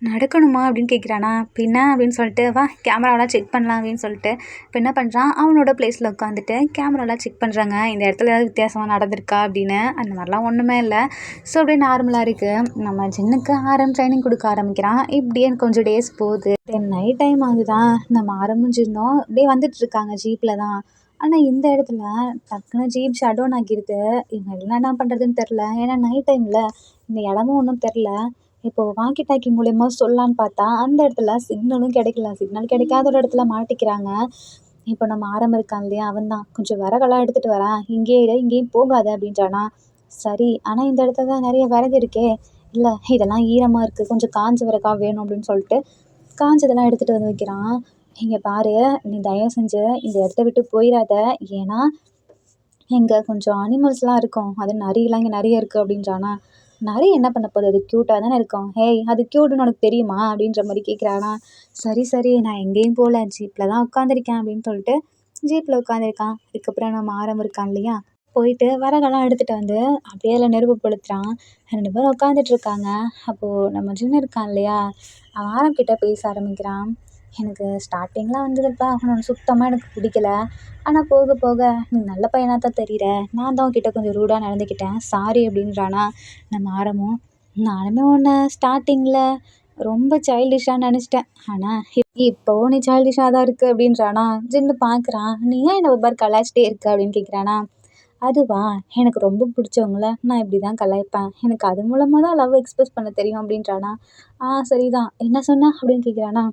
நடக்கணுமா அப்படின்னு கேட்குறானா. பின்ன அப்படின்னு சொல்லிட்டு, வா கேமராவெலாம் செக் பண்ணலாம் அப்படின்னு சொல்லிட்டு இப்போ என்ன பண்ணுறான், அவனோட பிளேஸில் உட்காந்துட்டு கேமராலாம் செக் பண்ணுறாங்க. இந்த இடத்துல ஏதாவது வித்தியாசமாக நடந்திருக்கா அப்படின்னு. அந்த மாதிரிலாம் ஒன்றுமே இல்லை. ஸோ அப்படியே நார்மலாக இருக்குது. நம்ம ஜின்னுக்கு ட்ரைனிங் கொடுக்க ஆரம்பிக்கிறான். இப்படியே கொஞ்சம் டேஸ் போகுது. நைட் டைம் ஆகுதான். நம்ம ஆரம்பிச்சிருந்தோம் அப்படியே வந்துட்டு இருக்காங்க ஜீப்பில் தான். ஆனால் இந்த இடத்துல டக்குன்னு ஜீப் ஷட் டவுன் ஆகிடுது. இவங்க எல்லாம் என்ன பண்ணுறதுன்னு தெரில. ஏன்னா நைட் டைமில் இந்த இடமும் ஒன்றும் தெரில. இப்போது வாக்கி டாக்கி மூலயமா சொல்லலான்னு பார்த்தா அந்த இடத்துல சிக்னலும் கிடைக்கல. சிக்னல் கிடைக்காத ஒரு இடத்துல மாட்டிக்கிறாங்க. இப்போ நம்ம இருக்கான் இல்லையா, அவன் தான் கொஞ்சம் விறகெல்லாம் எடுத்துகிட்டு வரேன், இங்கேயே இரு, இங்கேயும் போகாத அப்படின்றானா. சரி, ஆனால் இந்த இடத்துல தான் நிறைய விறகு இருக்கே. இல்லை, இதெல்லாம் ஈரமாக இருக்குது, கொஞ்சம் காஞ்ச விறகா வேணும் அப்படின்னு சொல்லிட்டு காஞ்சதெல்லாம் எடுத்துகிட்டு வந்து வைக்கிறான். இங்கே பாரு, நீ தயவு செஞ்சு இந்த இடத்த விட்டு போயிடாத. ஏன்னா இங்கே கொஞ்சம் அனிமல்ஸ்லாம் இருக்கும், அது நரியெல்லாம் இங்கே நிறைய இருக்குது அப்படின்றானா. நரி என்ன பண்ண போகுது, அது க்யூட்டாக தானே இருக்கும். ஹேய், அது க்யூட்டுன்னு உனக்கு தெரியுமா அப்படின்ற மாதிரி கேட்குறானா. சரி சரி, நான் எங்கேயும் போகல, ஜீப்பில் தான் உட்காந்துருக்கேன் அப்படின்னு சொல்லிட்டு ஜீப்பில் உட்காந்துருக்கான். அதுக்கப்புறம் நம்ம இருக்கான் இல்லையா, போயிட்டு விறகெல்லாம் எடுத்துகிட்டு வந்து அப்படியே அதில் நெருப்பு கொளுத்துறான். 2 பேரும் உட்காந்துட்டு இருக்காங்க. அப்போது நம்ம ஜின்னு இருக்கான் இல்லையா, அவன் ஆரம்கிட்ட பேச ஆரம்பிக்கிறான். எனக்கு ஸ்டார்டிங்கில் வந்ததுப்பா அவனை சுத்தமாக எனக்கு பிடிக்கல. ஆனால் போக போக நீ நல்ல பையனாக தான் தெரிகிற, நான் தான் உன்கிட்ட கொஞ்சம் ரூடாக நடந்துக்கிட்டேன், சாரி அப்படின்றானா. நம்ம நானுமே உன்னை ஸ்டார்டிங்கில் ரொம்ப சைல்டிஷாக நினச்சிட்டேன், ஆனால் இப்போவும் நீ சைல்டிஷாக தான் இருக்குது அப்படின்றானா. ஜின்னு பார்க்குறான். நீ ஏன் என்னை ஒரு பார் கலாய்ச்சிட்டே இருக்க அப்படின்னு கேட்குறானா. அதுவா, எனக்கு ரொம்ப பிடிச்சவங்கள நான் இப்படி தான் கலாய்ப்பேன், எனக்கு அது மூலமாக தான் லவ் எக்ஸ்பிரஸ் பண்ண தெரியும் அப்படின்றானா. சரிதான், என்ன சொன்ன அப்படின்னு கேட்குறானா.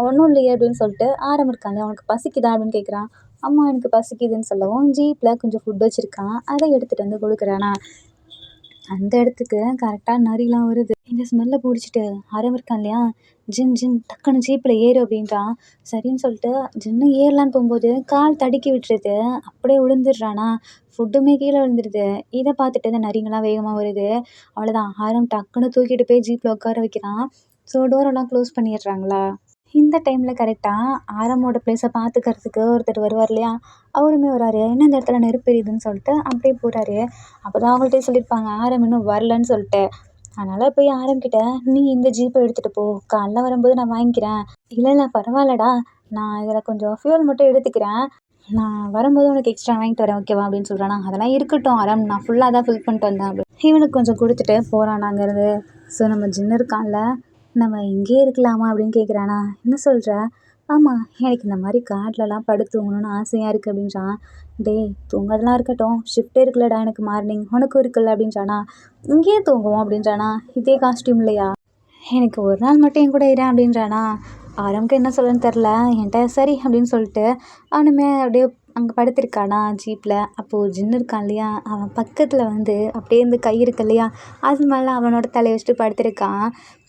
ஒன்றும் இல்லையே அப்படின்னு சொல்லிட்டு இருக்காங்க. அவனுக்கு பசிக்குதா அப்படின்னு கேட்குறான். அம்மா எனக்கு பசிக்குதுன்னு சொல்லவும் ஜீப்பில் கொஞ்சம் ஃபுட் வச்சுருக்கான், அதை எடுத்துகிட்டு வந்து கொடுக்குறானா. அந்த இடத்துக்கு கரெக்டாக நரிலாம் வருது. இந்த ஸ்மெல்லை பிடிச்சிட்டு இருக்கான் இல்லையா, ஜின் ஜின் டக்குன்னு ஜீப்பில் ஏறு அப்படின்றான். சரின்னு சொல்லிட்டு ஜின்னு ஏறலான்னு போகும்போது கால் தடுக்கி விட்டுருது, அப்படியே விழுந்துடுறானா. ஃபுட்டுமே கீழே விழுந்துடுது. இதை பார்த்துட்டு இந்த நரிங்கெல்லாம் வேகமாக வருது. அவ்வளோதான், டக்குன்னு தூக்கிட்டு போய் ஜீப்பில் உட்கார வைக்கிறான். ஸோ டோரெல்லாம் க்ளோஸ் பண்ணிடுறாங்களா. இந்த டைமில் கரெக்டாக ஆரமோட பிளேஸை பார்த்துக்கிறதுக்கு ஒருத்தர் வருவார் இல்லையா, அவருமே வராரு. என்ன இந்த இடத்துல நெருப்பு எரியுதுன்னு சொல்லிட்டு அப்படியே போகிறாரு. அப்போ தான் அவங்கள்ட்டே சொல்லியிருப்பாங்க ஆரம் இன்னும் வரலன்னு சொல்லிட்டு. அதனால் போய் ஆரம்கிட்ட, நீ இந்த ஜீப்பை எடுத்துகிட்டு போ, காலைல வரும்போது நான் வாங்கிக்கிறேன். இல்லை இல்லை பரவாயில்லடா, நான் இதில் கொஞ்சம் ஃபியூல் மட்டும் எடுத்துக்கிறேன், நான் வரும்போது உனக்கு எக்ஸ்ட்ரா வாங்கிட்டு வரேன் ஓகேவா அப்படின்னு சொல்கிறானா. அதெல்லாம் இருக்கட்டும் ஆரம், நான் ஃபுல்லாக தான் ஃபில் பண்ணிட்டு வந்தேன் அப்படி இவனுக்கு கொஞ்சம் கொடுத்துட்டு போகிறான் அங்கேருந்து. ஸோ நம்ம ஜின்னு இருக்கான்ல, நம்ம இங்கேயே இருக்கலாமா அப்படின்னு கேட்குறானா. என்ன சொல்கிற? ஆமாம், எனக்கு இந்த மாதிரி காட்டிலலாம் படுத்து தூங்கணும்னு ஆசையாக இருக்குது அப்படின்றான். டேய் தூங்குறதுலாம் இருக்கட்டும், ஷிஃப்ட்டே இருக்குல்லடா எனக்கு மார்னிங், உனக்கும் இருக்குல்ல அப்படின்றானா. இங்கேயே தூங்குவோம் அப்படின்றானா. இதே காஸ்டியூம் இல்லையா, எனக்கு ஒரு நாள் மட்டும் என் கூட இரேன் அப்படின்றானா. ஆரம்புக்கு என்ன சொல்லணும்னு தெரில என்கிட்ட. சரி அப்படின்னு சொல்லிட்டு அவனுமே அப்படியே அங்கே படுத்திருக்கானா ஜீப்பில். அப்போது ஜின்னு இருக்கான் இல்லையா, அவன் பக்கத்தில் வந்து அப்படியே இந்த கை இருக்கு இல்லையா, அது மேலே அவனோட தலையை வச்சுட்டு படுத்திருக்கான்.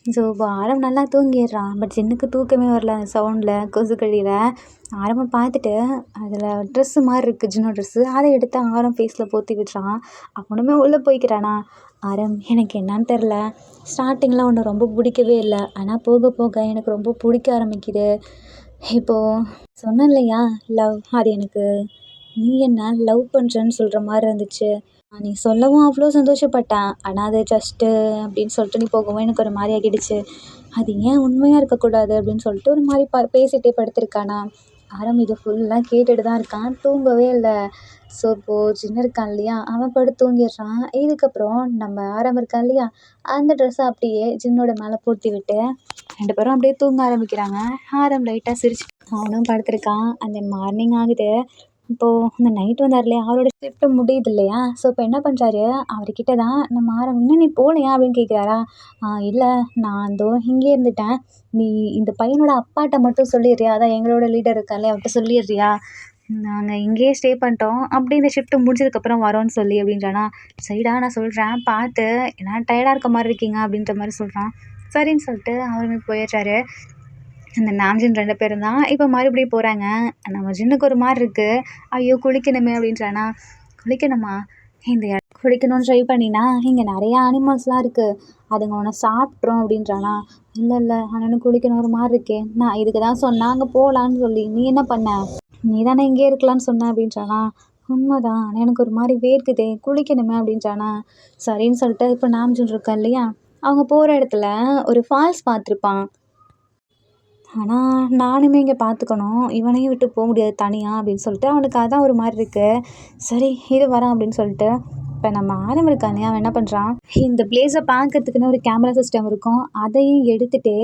ஸோ ஆரம் நல்லா தூங்கிடுறான். பட் ஜின்னுக்கு தூக்கமே வரல அந்த சவுண்டில், கொசுக்கடியில். ஆரம்ப பார்த்துட்டு அதில் ட்ரெஸ்ஸு மாதிரி இருக்குது ஜின்னோட ட்ரெஸ்ஸு, அதை எடுத்து ஆரம் ஃபேஸில் போத்தி விட்டுறான். அவனுமே உள்ளே போய்க்கிறானா. ஆரம் எனக்கு என்னன்னு தெரில, ஸ்டார்டிங்கில் உன்னை ரொம்ப பிடிக்கவே இல்லை, ஆனால் போக போக எனக்கு ரொம்ப பிடிக்க ஆரம்பிக்குது. இப்போது சொன்னேன் இல்லையா லவ், அது எனக்கு நீ என்ன லவ் பண்ணுறேன்னு சொல்கிற மாதிரி இருந்துச்சு. நீ சொல்லவும் அவ்வளோ சந்தோஷப்பட்டேன், ஆனால் அது ஜஸ்ட்டு அப்படின்னு சொல்லிட்டு நீ போகவும் எனக்கு ஒரு மாதிரி ஆகிடுச்சு. அது ஏன் உண்மையாக இருக்கக்கூடாது அப்படின்னு சொல்லிட்டு ஒரு மாதிரி பேசிகிட்டே படுத்திருக்கானா. ஆரம் இது ஃபுல்லாக கேட்டுட்டு தான் இருக்கான், தூங்கவே இல்லை. ஸோ இப்போது சின்ன இருக்கான் இல்லையா, அவன் படுத்து தூங்கிடுறான். இதுக்கப்புறம் நம்ம ஆரம் இருக்கான் இல்லையா, அந்த ட்ரெஸ்ஸை அப்படியே ஜின்னோட மேலே போட்டி விட்டு 2 பேரும் அப்படியே தூங்க ஆரம்பிக்கிறாங்க. ஆரம் லைட்டாக சிரிச்சு அவனும் படுத்திருக்கான். அந்த மார்னிங் ஆகுது. இப்போது இந்த நைட் வந்தார் இல்லையா, அவரோட ஷிஃப்ட்டு முடியுது இல்லையா. ஸோ இப்போ என்ன பண்ணுறாரு, அவர்கிட்ட தான் நம்ம ஆரம் இன்னும் நீ போகலையா அப்படின்னு கேட்குறாரா. இல்லை நான் இதோ இங்கே இருந்துட்டேன், நீ இந்த பையனோட அப்பாட்ட மட்டும் சொல்லிடுறியா, அதான் எங்களோட லீடர் இருக்காங்களே அவர்கிட்ட சொல்லிடுறியா, நாங்கள் இங்கேயே ஸ்டே பண்ணிட்டோம், அப்படி இந்த ஷிஃப்ட்டு முடிஞ்சதுக்கப்புறம் வரோன்னு சொல்லி அப்படின்றானா. சரிடா நான் சொல்கிறேன் பார்த்து, ஏன்னா டயர்டாக இருக்க மாதிரி இருக்கீங்க அப்படின்ற மாதிரி சொல்கிறான். சரின்னு சொல்லிட்டு அவருமே போயிடுறாரு. அந்த நாம்ஜின் 2 பேரும் தான் இப்போ மறுபடியும் போகிறாங்க. நம்ம ஜின்னுக்கு ஒரு மாதிரி இருக்குது, ஐயோ குளிக்கணுமே அப்படின்றானா. குளிக்கணுமா, இந்த குளிக்கணும்னு ட்ரை பண்ணினா இங்கே நிறையா அனிமல்ஸ்லாம் இருக்குது, அதுங்க உன்னை சாப்பிட்றோம் அப்படின்றானா. இல்லை இல்லை ஆனால் குளிக்கணும் ஒரு மாதிரி இருக்கே, நான் இதுக்கு தான் சொன்னேன் அங்கே போகலான்னு சொல்லி, நீ என்ன பண்ண, நீ தானே இங்கே இருக்கலான்னு சொன்ன அப்படின்றானா. உண்மைதான், எனக்கு ஒரு மாதிரி வேர்க்குதே குளிக்கணுமே அப்படின்றானா. சரின்னு சொல்லிட்டு இப்போ நாம்ஜின் இருக்கா இல்லையா, அவங்க போகிற இடத்துல ஒரு ஃபால்ஸ் பார்த்துருப்பான். ஆனால் நானுமே இங்கே பார்த்துக்கணும், இவனையும் விட்டு போக முடியாது தனியாக அப்படின்னு சொல்லிட்டு அவனுக்கு அதான் ஒரு மாதிரி இருக்குது. சரி இரு வரான் அப்படின்னு சொல்லிட்டு இப்போ நம்ம ஆரம் இருக்கானே, அவன் என்ன பண்ணுறான், இந்த பிளேஸை பார்க்கறதுக்குன்னு ஒரு கேமரா சிஸ்டம் இருக்கும், அதையும் எடுத்துகிட்டு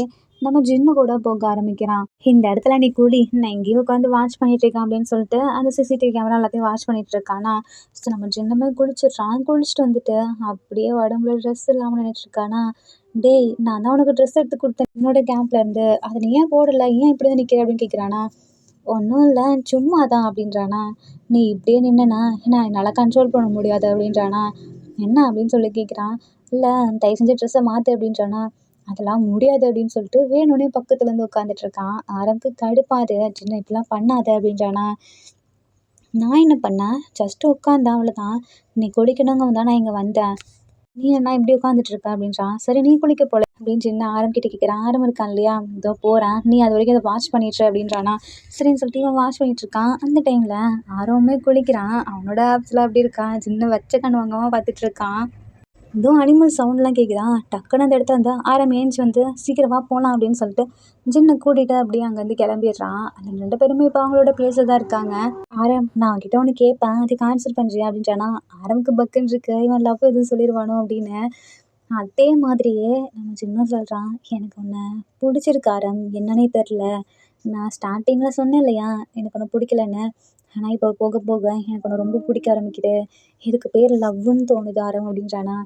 நம்ம ஜின்னு கூட போக ஆரம்பிக்கிறான். இந்த இடத்துல நீ குடி, நான் இங்கேயும் உட்காந்து வாட்ச் பண்ணிகிட்ருக்கேன் அப்படின்னு சொல்லிட்டு அந்த சிசிடிவி கேமரா எல்லாத்தையும் வாட்ச் பண்ணிகிட்ருக்கானா. ஸோ நம்ம ஜின்னுமே குளிச்சிட்றான். குளிச்சுட்டு வந்துட்டு அப்படியே உடம்புல ட்ரெஸ் இல்லாமல் நின்றுட்டுருக்கானா. டேய் நான் தான் உனக்கு ட்ரெஸ் எடுத்து கொடுத்தேன் என்னோட கேம்ப்லேருந்து, அதை நீ ஏன் போடலை, ஏன் இப்படி தான் நிற்கிற அப்படின்னு கேட்குறானா. ஒன்றும் இல்லை சும்மா தான் அப்படின்றானா. நீ இப்படியே நின்னனா நான் என்னால் கண்ட்ரோல் பண்ண முடியாது அப்படின்றானா. என்ன அப்படின்னு சொல்லி கேட்குறான். இல்லை தயவு செஞ்சு ட்ரெஸ்ஸை மாற்று அப்படின்றானா. அதெல்லாம் முடியாது அப்படின்னு சொல்லிட்டு வேணும்னே பக்கத்துலேருந்து உட்காந்துட்ருக்கான். ஆரம்புக்கு கடுப்பாது, சின்ன இப்படிலாம் பண்ணாத அப்படின்றானா. நான் என்ன பண்ணேன், ஜஸ்ட்டு உட்காந்தேன் அவ்வளோதான், நீ குளிக்கணுங்கவும் தான் நான் இங்கே வந்தேன், நீ என்ன இப்படி உட்காந்துட்ருக்க அப்படின்றான். சரி நீ குளிக்க போல அப்படின்னு சின்ன ஆரம்பிக்கிட்ட கேட்குறான். ஆரம் இருக்கான் இல்லையா, இதோ போகிறேன், நீ அது வரைக்கும் அதை வாட்ச் பண்ணிட்டு அப்படின்றானா. சரின்னு சொல்லிட்டு இவன் வாட்ச் பண்ணிகிட்ருக்கான். அந்த டைமில் ஆரவமே குளிக்கிறான். அவனோட ஆப்ஸில் அப்படி இருக்கான், சின்ன வச்ச கண் வாங்காமல் பார்த்துட்ருக்கான். இதுவும் அனிமல் சவுண்ட்லாம் கேட்குதா. டக்குன்னு அந்த இடத்துல வந்து ஆரம் ஏஞ்சி வந்து சீக்கிரமாக போகலாம் அப்படின்னு சொல்லிட்டு ஜின்னை கூட்டிகிட்டு அப்படியே அங்கேருந்து கிளம்பிடுறான். அந்த 2 பேருமே இப்போ அவங்களோட பிளேஸில் தான் இருக்காங்க. ஆரம் நான் அவன்கிட்ட ஒன்று கேட்பேன், அதுக்கு ஆன்சர் பண்ணுறியா அப்படின்றானா. ஆரம்புக்கு பக்குன்னு இருக்கு, இவன் லவ் எதுவும் சொல்லிடுவானோ அப்படின்னு. அதே மாதிரியே நம்ம ஜின்னும் சொல்கிறான், எனக்கு உன்னை பிடிச்சிருக்கு ஆரம், என்னன்னே தெரில, நான் ஸ்டார்டிங்கில் சொன்னேன் இல்லையா எனக்கு ஒன்று பிடிக்கலன்னு, ஆனால் இப்போ போக போக எனக்கு ஒன்று ரொம்ப பிடிக்க ஆரம்பிக்குது, இதுக்கு பேர் லவ்வுன்னு தோணுது ஆரம் அப்படின்றானா.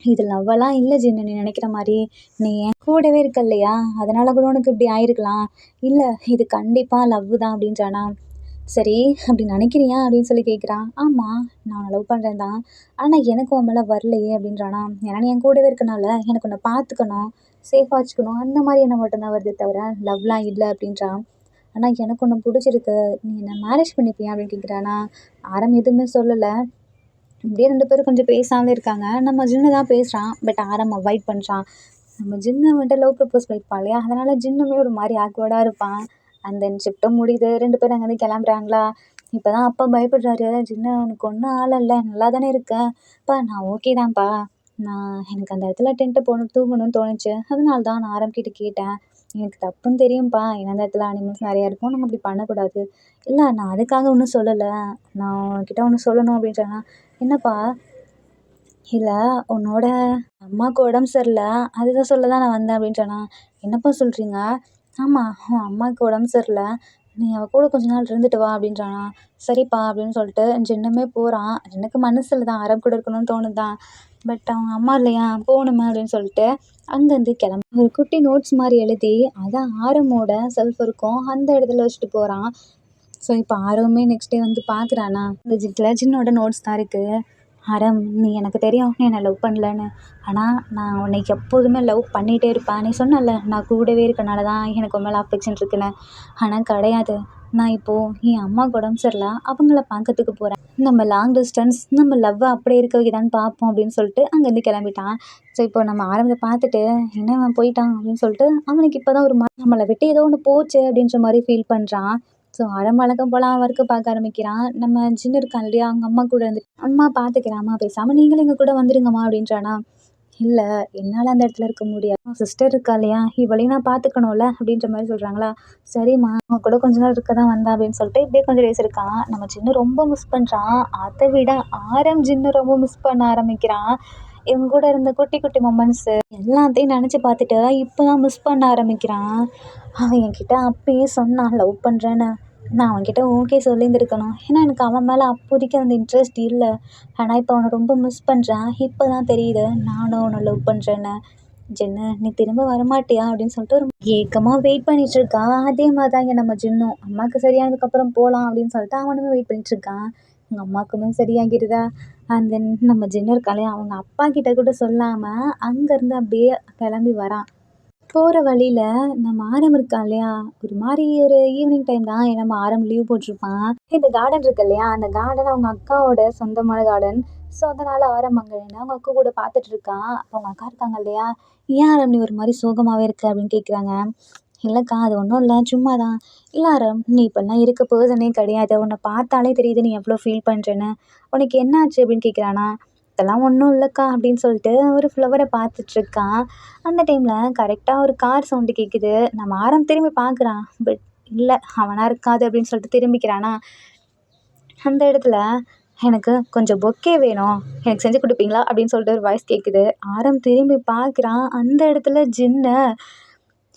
இது லவ்வெல்லாம் இல்லை ஜின்னு, நீ நினைக்கிற மாதிரி, நீ என் கூடவே இருக்க இல்லையா அதனால கூட உனக்கு இப்படி ஆயிருக்கலாம், இல்லை இது கண்டிப்பாக லவ்வு தான் அப்படின்றானா. சரி அப்படி நினைக்கிறியா அப்படின்னு சொல்லி கேட்குறான். ஆமாம் நான் லவ் பண்ணுறேன் தான், ஆனால் எனக்கு உன் மேலே வரலையே அப்படின்றானா. ஏன்னா நீ என் கூடவே இருக்கனால எனக்கு உன்னை பார்த்துக்கணும், சேஃபாக வச்சுக்கணும், அந்த மாதிரி என்ன மட்டும்தான் வருது தவிர லவ்லாம் இல்லை அப்படின்றான். ஆனால் எனக்கு ஒன்று பிடிச்சிருக்கு, நீ என்னை மேரேஜ் பண்ணிப்பியா அப்படின்னு கேட்குறானா. ஆரம் எதுவுமே சொல்லலை. இப்படியே 2 பேரும் கொஞ்சம் பேசாமலே இருக்காங்க. நம்ம ஜின்னு தான் பேசுகிறான், பட் ஆரம் அவாய்ட் பண்ணுறான். நம்ம ஜின்னு வந்துட்டு லவ் ப்ரப்போஸ் பண்ணியிருப்பான் இல்லையா, அதனால் ஜின்னுமே ஒரு மாதிரி ஆக்வர்டாக இருப்பான். அந்த ஷிஃப்ட்டும் முடியுது, 2 பேரும் அங்கேருந்து கிளம்புறாங்களா. இப்போ தான் அப்பா பயப்படுறாரு. ஜின்னு உனக்கு ஒன்றும் ஆளல்ல, நல்லா தானே இருக்கேன் அப்பா, நான் ஓகே தான்ப்பா, எனக்கு அந்த இடத்துல டென்ட்டு போகணும் தூங்கணும்னு தோணுச்சு, அதனால தான் நான் ஆரம்பிக்கிட்ட கேட்டேன், எனக்கு தப்புன்னு தெரியும்ப்பா, ஏன்னா அந்த இடத்துல அனிமல்ஸ் நிறையா இருக்கும், நம்ம அப்படி பண்ணக்கூடாது, இல்லை நான் அதுக்காக ஒன்றும் சொல்லலை, நான் உன்கிட்ட ஒன்று சொல்லணும் அப்படின்றேன்னா. என்னப்பா, இல்லை உன்னோட அம்மாவுக்கு உடம்பு சரியில்லை, அதுதான் சொல்ல தான் நான் வந்தேன் அப்படின்றானா. என்னப்பா சொல்கிறீங்க, ஆமாம் உன் அம்மாவுக்கு உடம்பு சரியில்லை, நீ அவள் கூட கொஞ்ச நாள் இருந்துட்டு வா அப்படின்றானா. சரிப்பா அப்படின்னு சொல்லிட்டு ஜின்னுமே போகிறான். ஜின்னுக்கு மனசில் தான் ஆரம் கூட இருக்கணும்னு தோணுதான், பட் அவங்க அம்மா இல்லையா போகணுமே அப்படின்னு சொல்லிட்டு அங்கேருந்து கிளம்பி ஒரு குட்டி நோட்ஸ் மாதிரி எழுதி அதை ஆரமோட செல்ஃப் இருக்கும் அந்த இடத்துல வச்சுட்டு போகிறான். ஸோ இப்போ ஆரவமே நெக்ஸ்ட் டே வந்து பார்க்குறானா, இந்த ஜின்னில் ஜின்னோட நோட்ஸ் தான் இருக்குது. ஆரம், நீ எனக்கு தெரியும் நீ என்னை லவ் பண்ணலன்னு. ஆனால் நான் உன்னை எப்போதுமே லவ் பண்ணிகிட்டே இருப்பேன். நீ சொன்னல நான் கூடவே இருக்கனால தான் எனக்கு உன் மேலே அஃபெக்ஷன் இருக்குன்னு. ஆனால் கிடையாது. நான் இப்போது என் அம்மாவுக்கு உடம்பு சரியில்ல, அவங்கள பார்க்கறதுக்கு போகிறேன். நம்ம லாங் டிஸ்டன்ஸ் நம்ம லவ்வை அப்படியே இருக்க வைக்கதான்னு பார்ப்போம் அப்படின்னு சொல்லிட்டு அங்கேருந்து கிளம்பிட்டான். ஸோ இப்போ நம்ம ஆரம்பத்தை பார்த்துட்டு என்ன அவன் போயிட்டான் அப்படின்னு சொல்லிட்டு அவனுக்கு இப்போ தான் ஒரு மாதிரி நம்மளை விட்டு ஏதோ ஒன்று போச்சு அப்படின்ற மாதிரி ஃபீல் பண்ணுறான். ஸோ ஆரம்ப வழக்கம் போல் அவன் ஒர்க்கு பார்க்க ஆரம்பிக்கிறான். நம்ம சின்ன இருக்கான் இல்லையா, அவங்க அம்மா கூட இருந்து அம்மா பார்த்துக்கிறேன், அம்மா பேசாமல் நீங்களும் எங்கள் கூட வந்துடுங்கம்மா அப்படின்றானா. இல்லை, என்னால் அந்த இடத்துல இருக்க முடியாது, சிஸ்டர் இருக்கா இல்லையா, இவளையும் நான் பார்த்துக்கணும்ல அப்படின்ற மாதிரி சொல்கிறாங்களா. சரிம்மா, அவன் கூட கொஞ்ச நாள் இருக்க தான் வந்தேன் அப்படின்னு சொல்லிட்டு இப்படியே கொஞ்சம் டேஸ் இருக்கான். நம்ம சின்ன ரொம்ப மிஸ் பண்ணுறான். அதை விட ஆரம் சின்ன ரொம்ப மிஸ் பண்ண ஆரம்பிக்கிறான். இவங்க கூட இருந்த குட்டி குட்டி மொமெண்ட்ஸு எல்லாத்தையும் நினச்சி பார்த்துட்டு இப்போ தான் மிஸ் பண்ண ஆரம்பிக்கிறான். அவன் என்கிட்ட அப்பயே சொன்னான் லவ் பண்ணுறேன்னு. நான் அவன்கிட்ட ஓகே சொல்லியிருந்துருக்கணும். ஏன்னா எனக்கு அவன் மேலே அப்போதைக்கு அந்த இன்ட்ரெஸ்ட் இல்லை. ஆனால் இப்போ அவனை ரொம்ப மிஸ் பண்ணுறேன். இப்போ தான் தெரியுது நானும் அவனை லவ் பண்ணுறேன்னு. ஜின்னு, நீ திரும்ப வரமாட்டியா அப்படின்னு சொல்லிட்டு ஒரு ஏக்கமாக வெயிட் பண்ணிகிட்ருக்கான். அதே மாதிரி தான் இங்கே நம்ம ஜின்னும் அம்மாவுக்கு சரியானதுக்கப்புறம் போகலாம் அப்படின்னு சொல்லிட்டு அவனுமே வெயிட் பண்ணிகிட்ருக்கான். எங்கள் அம்மாவுக்குமே சரியாகிடுதா. அண்ட் தென் நம்ம ஜின்னு இருக்காளே, அவங்க அப்பா கிட்ட கூட சொல்லாமல் அங்கேருந்து அப்படியே கிளம்பி வரான். போகிற வழியில் நம்ம ஆரம் இருக்கா இல்லையா, ஒரு மாதிரி ஒரு ஈவினிங் டைம் தான். நம்ம ஆரம் லீவ் போட்டிருப்பான். இந்த கார்டன் இருக்கு இல்லையா, அந்த கார்டன் அவங்க அக்காவோட சொந்தமான கார்டன். ஸோ அதனால் ஆரம் அங்கே நின்று அவங்க அக்கா கூட பார்த்துட்டு இருக்கான். அவங்க அக்கா இருக்காங்க இல்லையா, ஏன் ஆரம் நீ ஒரு மாதிரி சோகமாகவே இருக்கு அப்படின்னு கேட்குறாங்க. இல்லைக்கா, அது ஒன்றும் இல்லை, சும்மா தான். இல்லை ஆரம், நீ இப்போல்லாம் இருக்க பர்சனே கிடையாது. உன்னை பார்த்தாலே தெரியுது நீ எவ்வளோ ஃபீல் பண்ணுறேன்னு. உனக்கு என்ன ஆச்சு அப்படின்னு கேட்குறானா. இதெல்லாம் ஒன்றும் இல்லைக்கா அப்படின்னு சொல்லிட்டு ஒரு ஃப்ளவரை பார்த்துட்ருக்கான். அந்த டைமில் கரெக்டாக ஒரு கார் சவுண்டு கேட்குது. நம்ம ஆரம் திரும்பி பார்க்குறான். பட் இல்லை, அவனாக இருக்காது அப்படின்னு சொல்லிட்டு திரும்பிக்கிறானா. அந்த இடத்துல எனக்கு கொஞ்சம் பொக்கே வேணும், எனக்கு செஞ்சு கொடுப்பீங்களா அப்படின்னு சொல்லிட்டு ஒரு வாய்ஸ் கேட்குது. ஆரம் திரும்பி பார்க்குறான். அந்த இடத்துல ஜின்னு,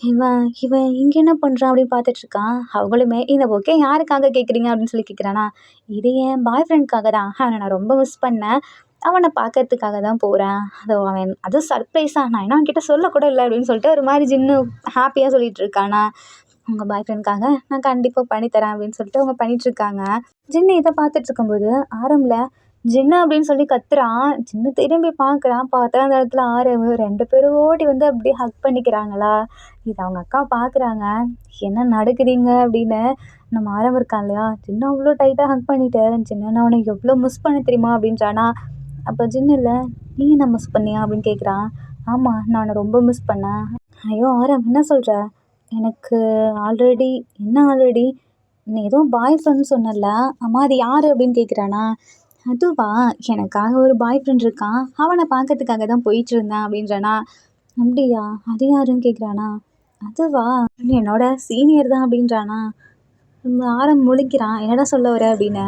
இவன் இவன் இங்கே என்ன பண்ணுறான் அப்படின்னு பார்த்துட்ருக்கான். அவங்களுமே இந்த பொக்கே யாருக்காக கேட்குறீங்க அப்படின்னு சொல்லி கேட்குறானா. இது என் பாய் ஃப்ரெண்ட்காக தான், அவனை நான் ரொம்ப மிஸ் பண்ணேன், அவனை பார்க்கறதுக்காக தான் போகிறேன். அதுவும் சர்ப்ரைஸாக, நான் இன்னும் அவன்கிட்ட சொல்லக்கூட இல்லை அப்படின்னு சொல்லிட்டு ஒரு மாதிரி ஜின்னு ஹாப்பியாக சொல்லிட்டு இருக்கானா. உங்கள் பாய் ஃப்ரெண்ட்காக நான் கண்டிப்பாக பண்ணித்தரேன் அப்படின்னு சொல்லிட்டு அவங்க பண்ணிகிட்ருக்காங்க. ஜின்னு இதை பார்த்துட்டு இருக்கும்போது ஆரம்பில் ஜின்னு அப்படின்னு சொல்லி கத்துறான். ஜின்னு திரும்பி பார்க்குறான். பார்த்தா அந்த இடத்துல ஆரம் 2 பேரும் ஓடி வந்து அப்படியே ஹக் பண்ணிக்கிறாங்களா. இது அவங்க அக்கா பார்க்குறாங்க. என்ன நடக்குதுங்க அப்படின்னு. நம்ம ஆரம் இருக்கான் இல்லையா, ஜின்னு அவ்வளோ டைட்டாக ஹக் பண்ணிட்டு, ஜின்னு நான் உனக்கு எவ்வளோ மிஸ் பண்ண தெரியுமா அப்படின்றானா. அப்போ ஜின்னு, இல்லை நீ என்ன மிஸ் பண்ணியா அப்படின்னு கேட்குறான். ஆமாம், நான் உன்னை ரொம்ப மிஸ் பண்ணேன். ஐயோ ஆரம், என்ன சொல்கிற? எனக்கு ஆல்ரெடி ஆல்ரெடி நீ ஏதோ பாய் ஃப்ரெண்ட் சொன்னல, அம்மா அது யார் அப்படின்னு கேட்குறானா. அதுவா, எனக்காக ஒரு பாய் ஃப்ரெண்ட் இருக்கான், அவனை பார்க்கறதுக்காக தான் போயிட்டு இருந்தேன் அப்படின்றானா. அப்படியா, அது யாருன்னு கேட்குறானா. அதுவா, நீ என்னோட சீனியர் தான் அப்படின்றானா. ஆரம் முழிக்கிறான். என்னடா சொல்ல வர அப்படின்னு.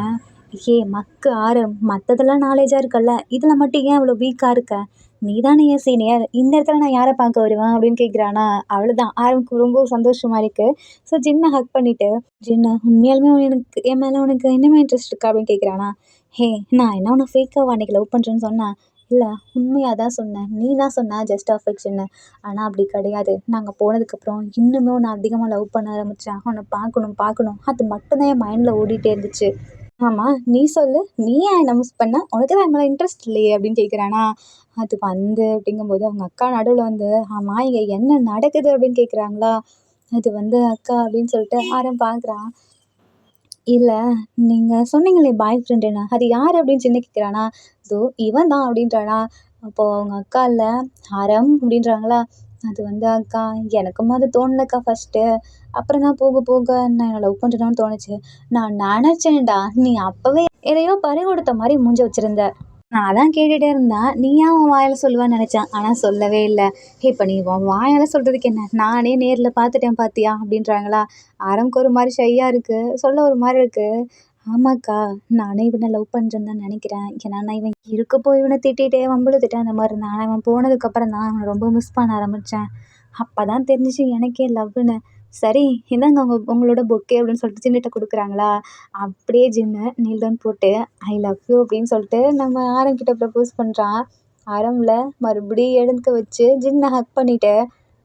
ஏ மக்கு ஆரம், மற்றதெல்லாம் நாலேஜாக இருக்கல்ல, இதில் மட்டும் ஏன் அவ்வளோ வீக்காக இருக்க? நீ தானே என் சீனியர், இந்த இடத்துல நான் யாரை பார்க்க வருவேன் அப்படின்னு கேட்குறானா. அவ்வளோதான், ஆரம்புக்கு ரொம்ப சந்தோஷமாக இருக்குது. ஸோ ஜின்னை ஹக் பண்ணிவிட்டு, ஜின்னு உண்மையாலுமே எனக்கு என் மேலே உனக்கு என்னமே இன்ட்ரெஸ்ட் இருக்கா அப்படின்னு கேட்குறானா. ஹே, நான் என்ன உன்னை ஃபேக்காக அன்றைக்கி லவ் பண்ணுறேன்னு சொன்னேன்? இல்லை, உண்மையாக தான் சொன்னேன். நீ தான் சொன்ன ஜஸ்ட் அஃபெக்ஷன்னு. ஆனால் அப்படி கிடையாது. நாங்கள் போனதுக்கப்புறம் இன்னுமே உன்னை அதிகமாக லவ் பண்ண ஆரம்பித்தேன். உன்னை பார்க்கணும் பார்க்கணும், அது மட்டும்தான் என் மைண்டில் ஓடிட்டே இருந்துச்சு. ஆமாம், நீ சொல்லு, நீ ஏன் என்ன மிஸ் பண்ண? உனக்கு தான் என் மேலே இன்ட்ரெஸ்ட் இல்லையே அப்படின்னு கேட்குறானா. அது வந்து அப்படிங்கும்போது அவங்க அக்கா நடுவில் வந்து, ஆமாம் இங்கே என்ன நடக்குது அப்படின்னு கேட்குறாங்களா. அது வந்து அக்கா அப்படின்னு சொல்லிட்டு ஆரம் பார்க்குறான். இல்லை, நீங்கள் சொன்னீங்களே பாய் ஃப்ரெண்டுன்னு, அது யார் அப்படின்னு சின்ன கேட்குறானா. ஸோ இவன் தான் அப்படின்றானா. அப்போது அவங்க அக்கா இல்லை ஆரம் அப்படின்றாங்களா. அது வந்து அக்கா, எனக்கும் அது தோணலக்கா ஃபஸ்ட்டு. அப்புறம் தான் போக போக நான் என்ன லவ் பண்ணுறேன்னு தோணுச்சு. நான் நினச்சேன்டா, நீ அப்போவே எதையோ பறி கொடுத்த மாதிரி மூஞ்ச வச்சுருந்த. நான் அதான் கேட்டுகிட்டே இருந்தேன், நீ ஏன் உன் வாயால் சொல்லுவேன்னு நினச்சேன், ஆனால் சொல்லவே இல்லை. இப்போ நீ உன் வாயால் சொல்கிறதுக்கு என்ன, நானே நேரில் பார்த்துட்டேன் பார்த்தியா அப்படின்றாங்களா. ஆரம்புக்கு ஒரு மாதிரி ஷையாக இருக்குது, சொல்ல ஒரு மாதிரி இருக்குது. ஆமாக்கா, நானே இவனை லவ் பண்ணுறேன்னு தான் நினைக்கிறேன். ஏன்னா நான் இவன் இருக்கப்போ இவனை திட்டிகிட்டே வம்பிழுத்துட்டேன் அந்த மாதிரி இருந்தேன். ஆனால் இவன் போனதுக்கப்புறம் தான் அவனை ரொம்ப மிஸ் பண்ண ஆரம்பித்தேன். அப்போ தான் தெரிஞ்சிச்சு எனக்கே லவ்வுன்னு. சரி, இந்தாங்க உங்களோட பொக்கே அப்படின்னு சொல்லிட்டு ஜின்னுட்ட கொடுக்குறாங்களா. அப்படியே ஜின்னு நீல் டவுன் போட்டு ஐ லவ் யூ அப்படின்னு சொல்லிட்டு நம்ம ஆரம் கிட்ட ப்ரப்போஸ் பண்ணுறான். ஆரம்பில் மறுபடியும் எடுக்க வச்சு ஜின்னை ஹக் பண்ணிவிட்டு,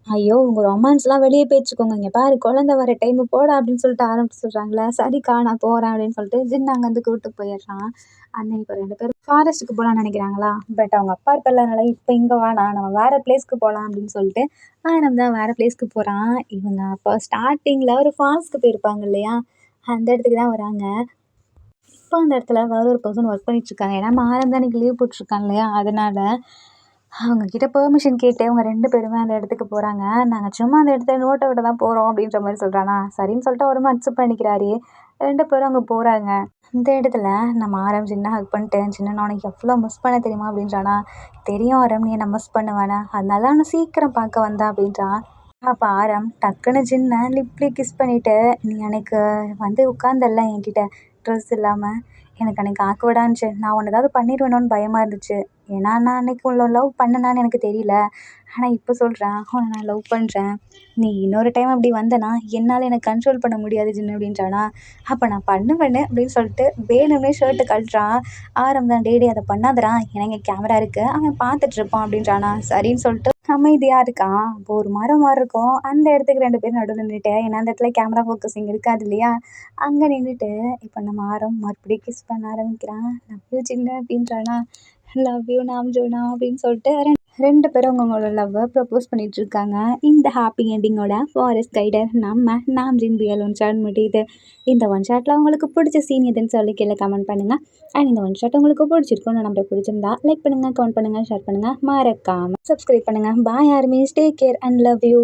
ஐயோ! உங்க ரொமான்ஸ்லாம் வெளிய போயிருச்சுக்கோங்க. இங்க பாரு குழந்தை வர டைமு போடா அப்படின்னு சொல்லிட்டு ஆரம்பிச்சு சொல்றாங்களா. சரிக்கா நான் போறேன் அப்படின்னு சொல்லிட்டு ஜின் அங்கேருந்து கூட்டு போயிடுறான். அண்ணன் இப்ப 2 பேரும் ஃபாரஸ்ட்டுக்கு போலான்னு நெனைக்கிறாங்களா. பட் அவங்க அப்பா இருப்பார்ல இப்ப இங்க வேணாம். நம்ம வேற பிளேஸ்க்கு போலாம் அப்படின்னு சொல்லிட்டு ஆனந்த் தான் வேற பிளேஸ்க்கு போறான். இவங்க அப்ப ஸ்டார்ட்டிங்ல ஒரு ஃபால்ஸ்க்கு போயிருப்பாங்க இல்லையா? அந்த இடத்துக்கு தான் வராங்க. இப்போ அந்த இடத்துல வேற ஒரு பெர்சன் ஒர்க் பண்ணிட்டுருக்காங்க. ஏன்னா ஆனந்த் தான் அன்னைக்கு லீவ் போட்டுருக்கான் இல்லையா? அதனால அவங்க கிட்ட பெர்மிஷன் கேட்டு அவங்க 2 பேருமே அந்த இடத்துக்கு போறாங்க. நாங்க சும்மா அந்த இடத்த நோட்ட விட தான் போறோம் அப்படின்ற மாரி சொல்றானா, சரின்னு சொல்லிட்டு அவருமே அக்செப்ட் பண்ணிக்கிறாரு. 2 பேரும் அங்க போறாங்க. இந்த இடத்துல நம்ம ஆரம் சின்ன ஹக் பண்ணிட்டு, "சின்ன நான் உனக்கு எவ்வளோ மிஸ் பண்ணேன் தெரியுமா?" அப்படின்றானா. "தெரியும் ஆரம் நீ என்ன மிஸ் பண்ணுவேன்னு. அதனால தான் உன்ன சீக்கிரம் பார்க்க வந்தேன்" அப்படின்றான். அப்ப ஆரம் டக்குன்னு ஜின்ன லிப்ல கிஸ் பண்ணிட்டு, "நீ அன்னைக்கு வந்து உட்கார்ந்தல்ல என்கிட்ட ட்ரெஸ் இல்லாம, எனக்கு அன்னைக்கு ஆக்வர்டா இருந்துச்சு. நான் உன்ன ஏதாவது பண்ணிருவேனோன்னு பயமா இருந்துச்சு. ஏன்னா நான் அன்னைக்கு உன்ன லவ் பண்ணனான்னு எனக்கு தெரியல. ஆனா இப்ப சொல்றேன், உன்ன நான் லவ் பண்றேன். நீ இன்னொரு டைம் அப்படி வந்தனா, என்னால என்ன கண்ட்ரோல் பண்ண முடியாது ஜின்னு" அப்படின்றானா. "அப்ப நான் பண்ணுவேன்னு" அப்படின்னு சொல்லிட்டு வேணும்னே ஷர்ட்ட கழட்டுறான். ஆரம் தான், "டேய் டேய் அத பண்ணாதடா. ஏன்னா இங்க கேமரா இருக்கு. அவன் பார்த்துட்டு இருப்பான்" அப்படின்றானா. சரின்னு சொல்லிட்டு அமைதியா இருக்கான். அப்போ ஒரு மரம் மாரி இருக்கும். அந்த இடத்துக்கு 2 பேரும் நடுவுல நின்னுட்டு, ஏன்னா அந்த இடத்துல கேமரா ஃபோக்கஸிங் இருக்காது இல்லையா? அங்க நின்னுட்டு, இப்ப நம்ம ஆரம் மறுபடியும் கிஸ் பண்ண ஆரம்பிக்கிறான். "லவ் யூ சின்னு" அப்படின்றானா. "லவ் யூ நாம்ஜோனா" அப்படின்னு சொல்லிட்டு 2 பேரும் அவங்கவங்களோட லவ்வ ப்ரப்போஸ் பண்ணிட்டு இருக்காங்க. இந்த ஹாப்பி எண்டிங்கோட ஃபாரஸ்ட் கைடர் நம்ம நாம்ஜின் பிஎல் ஒன் ஷாட் முடியுது. இந்த ஒன் ஷாட்ல உங்களுக்கு பிடிச்ச சீன் எதுன்னு சொல்லி கீழே கமெண்ட் பண்ணுங்க. அண்ட் இந்த ஒன் ஷாட் உங்களுக்கு பிடிச்சிருக்கும்னு நம்பளுக்கு பிடிச்சிருந்தா லைக் பண்ணுங்க, கமெண்ட் பண்ணுங்க, ஷேர் பண்ணுங்க, மறக்காம சப்ஸ்கிரைப் பண்ணுங்க. Bye armies, take care and love you.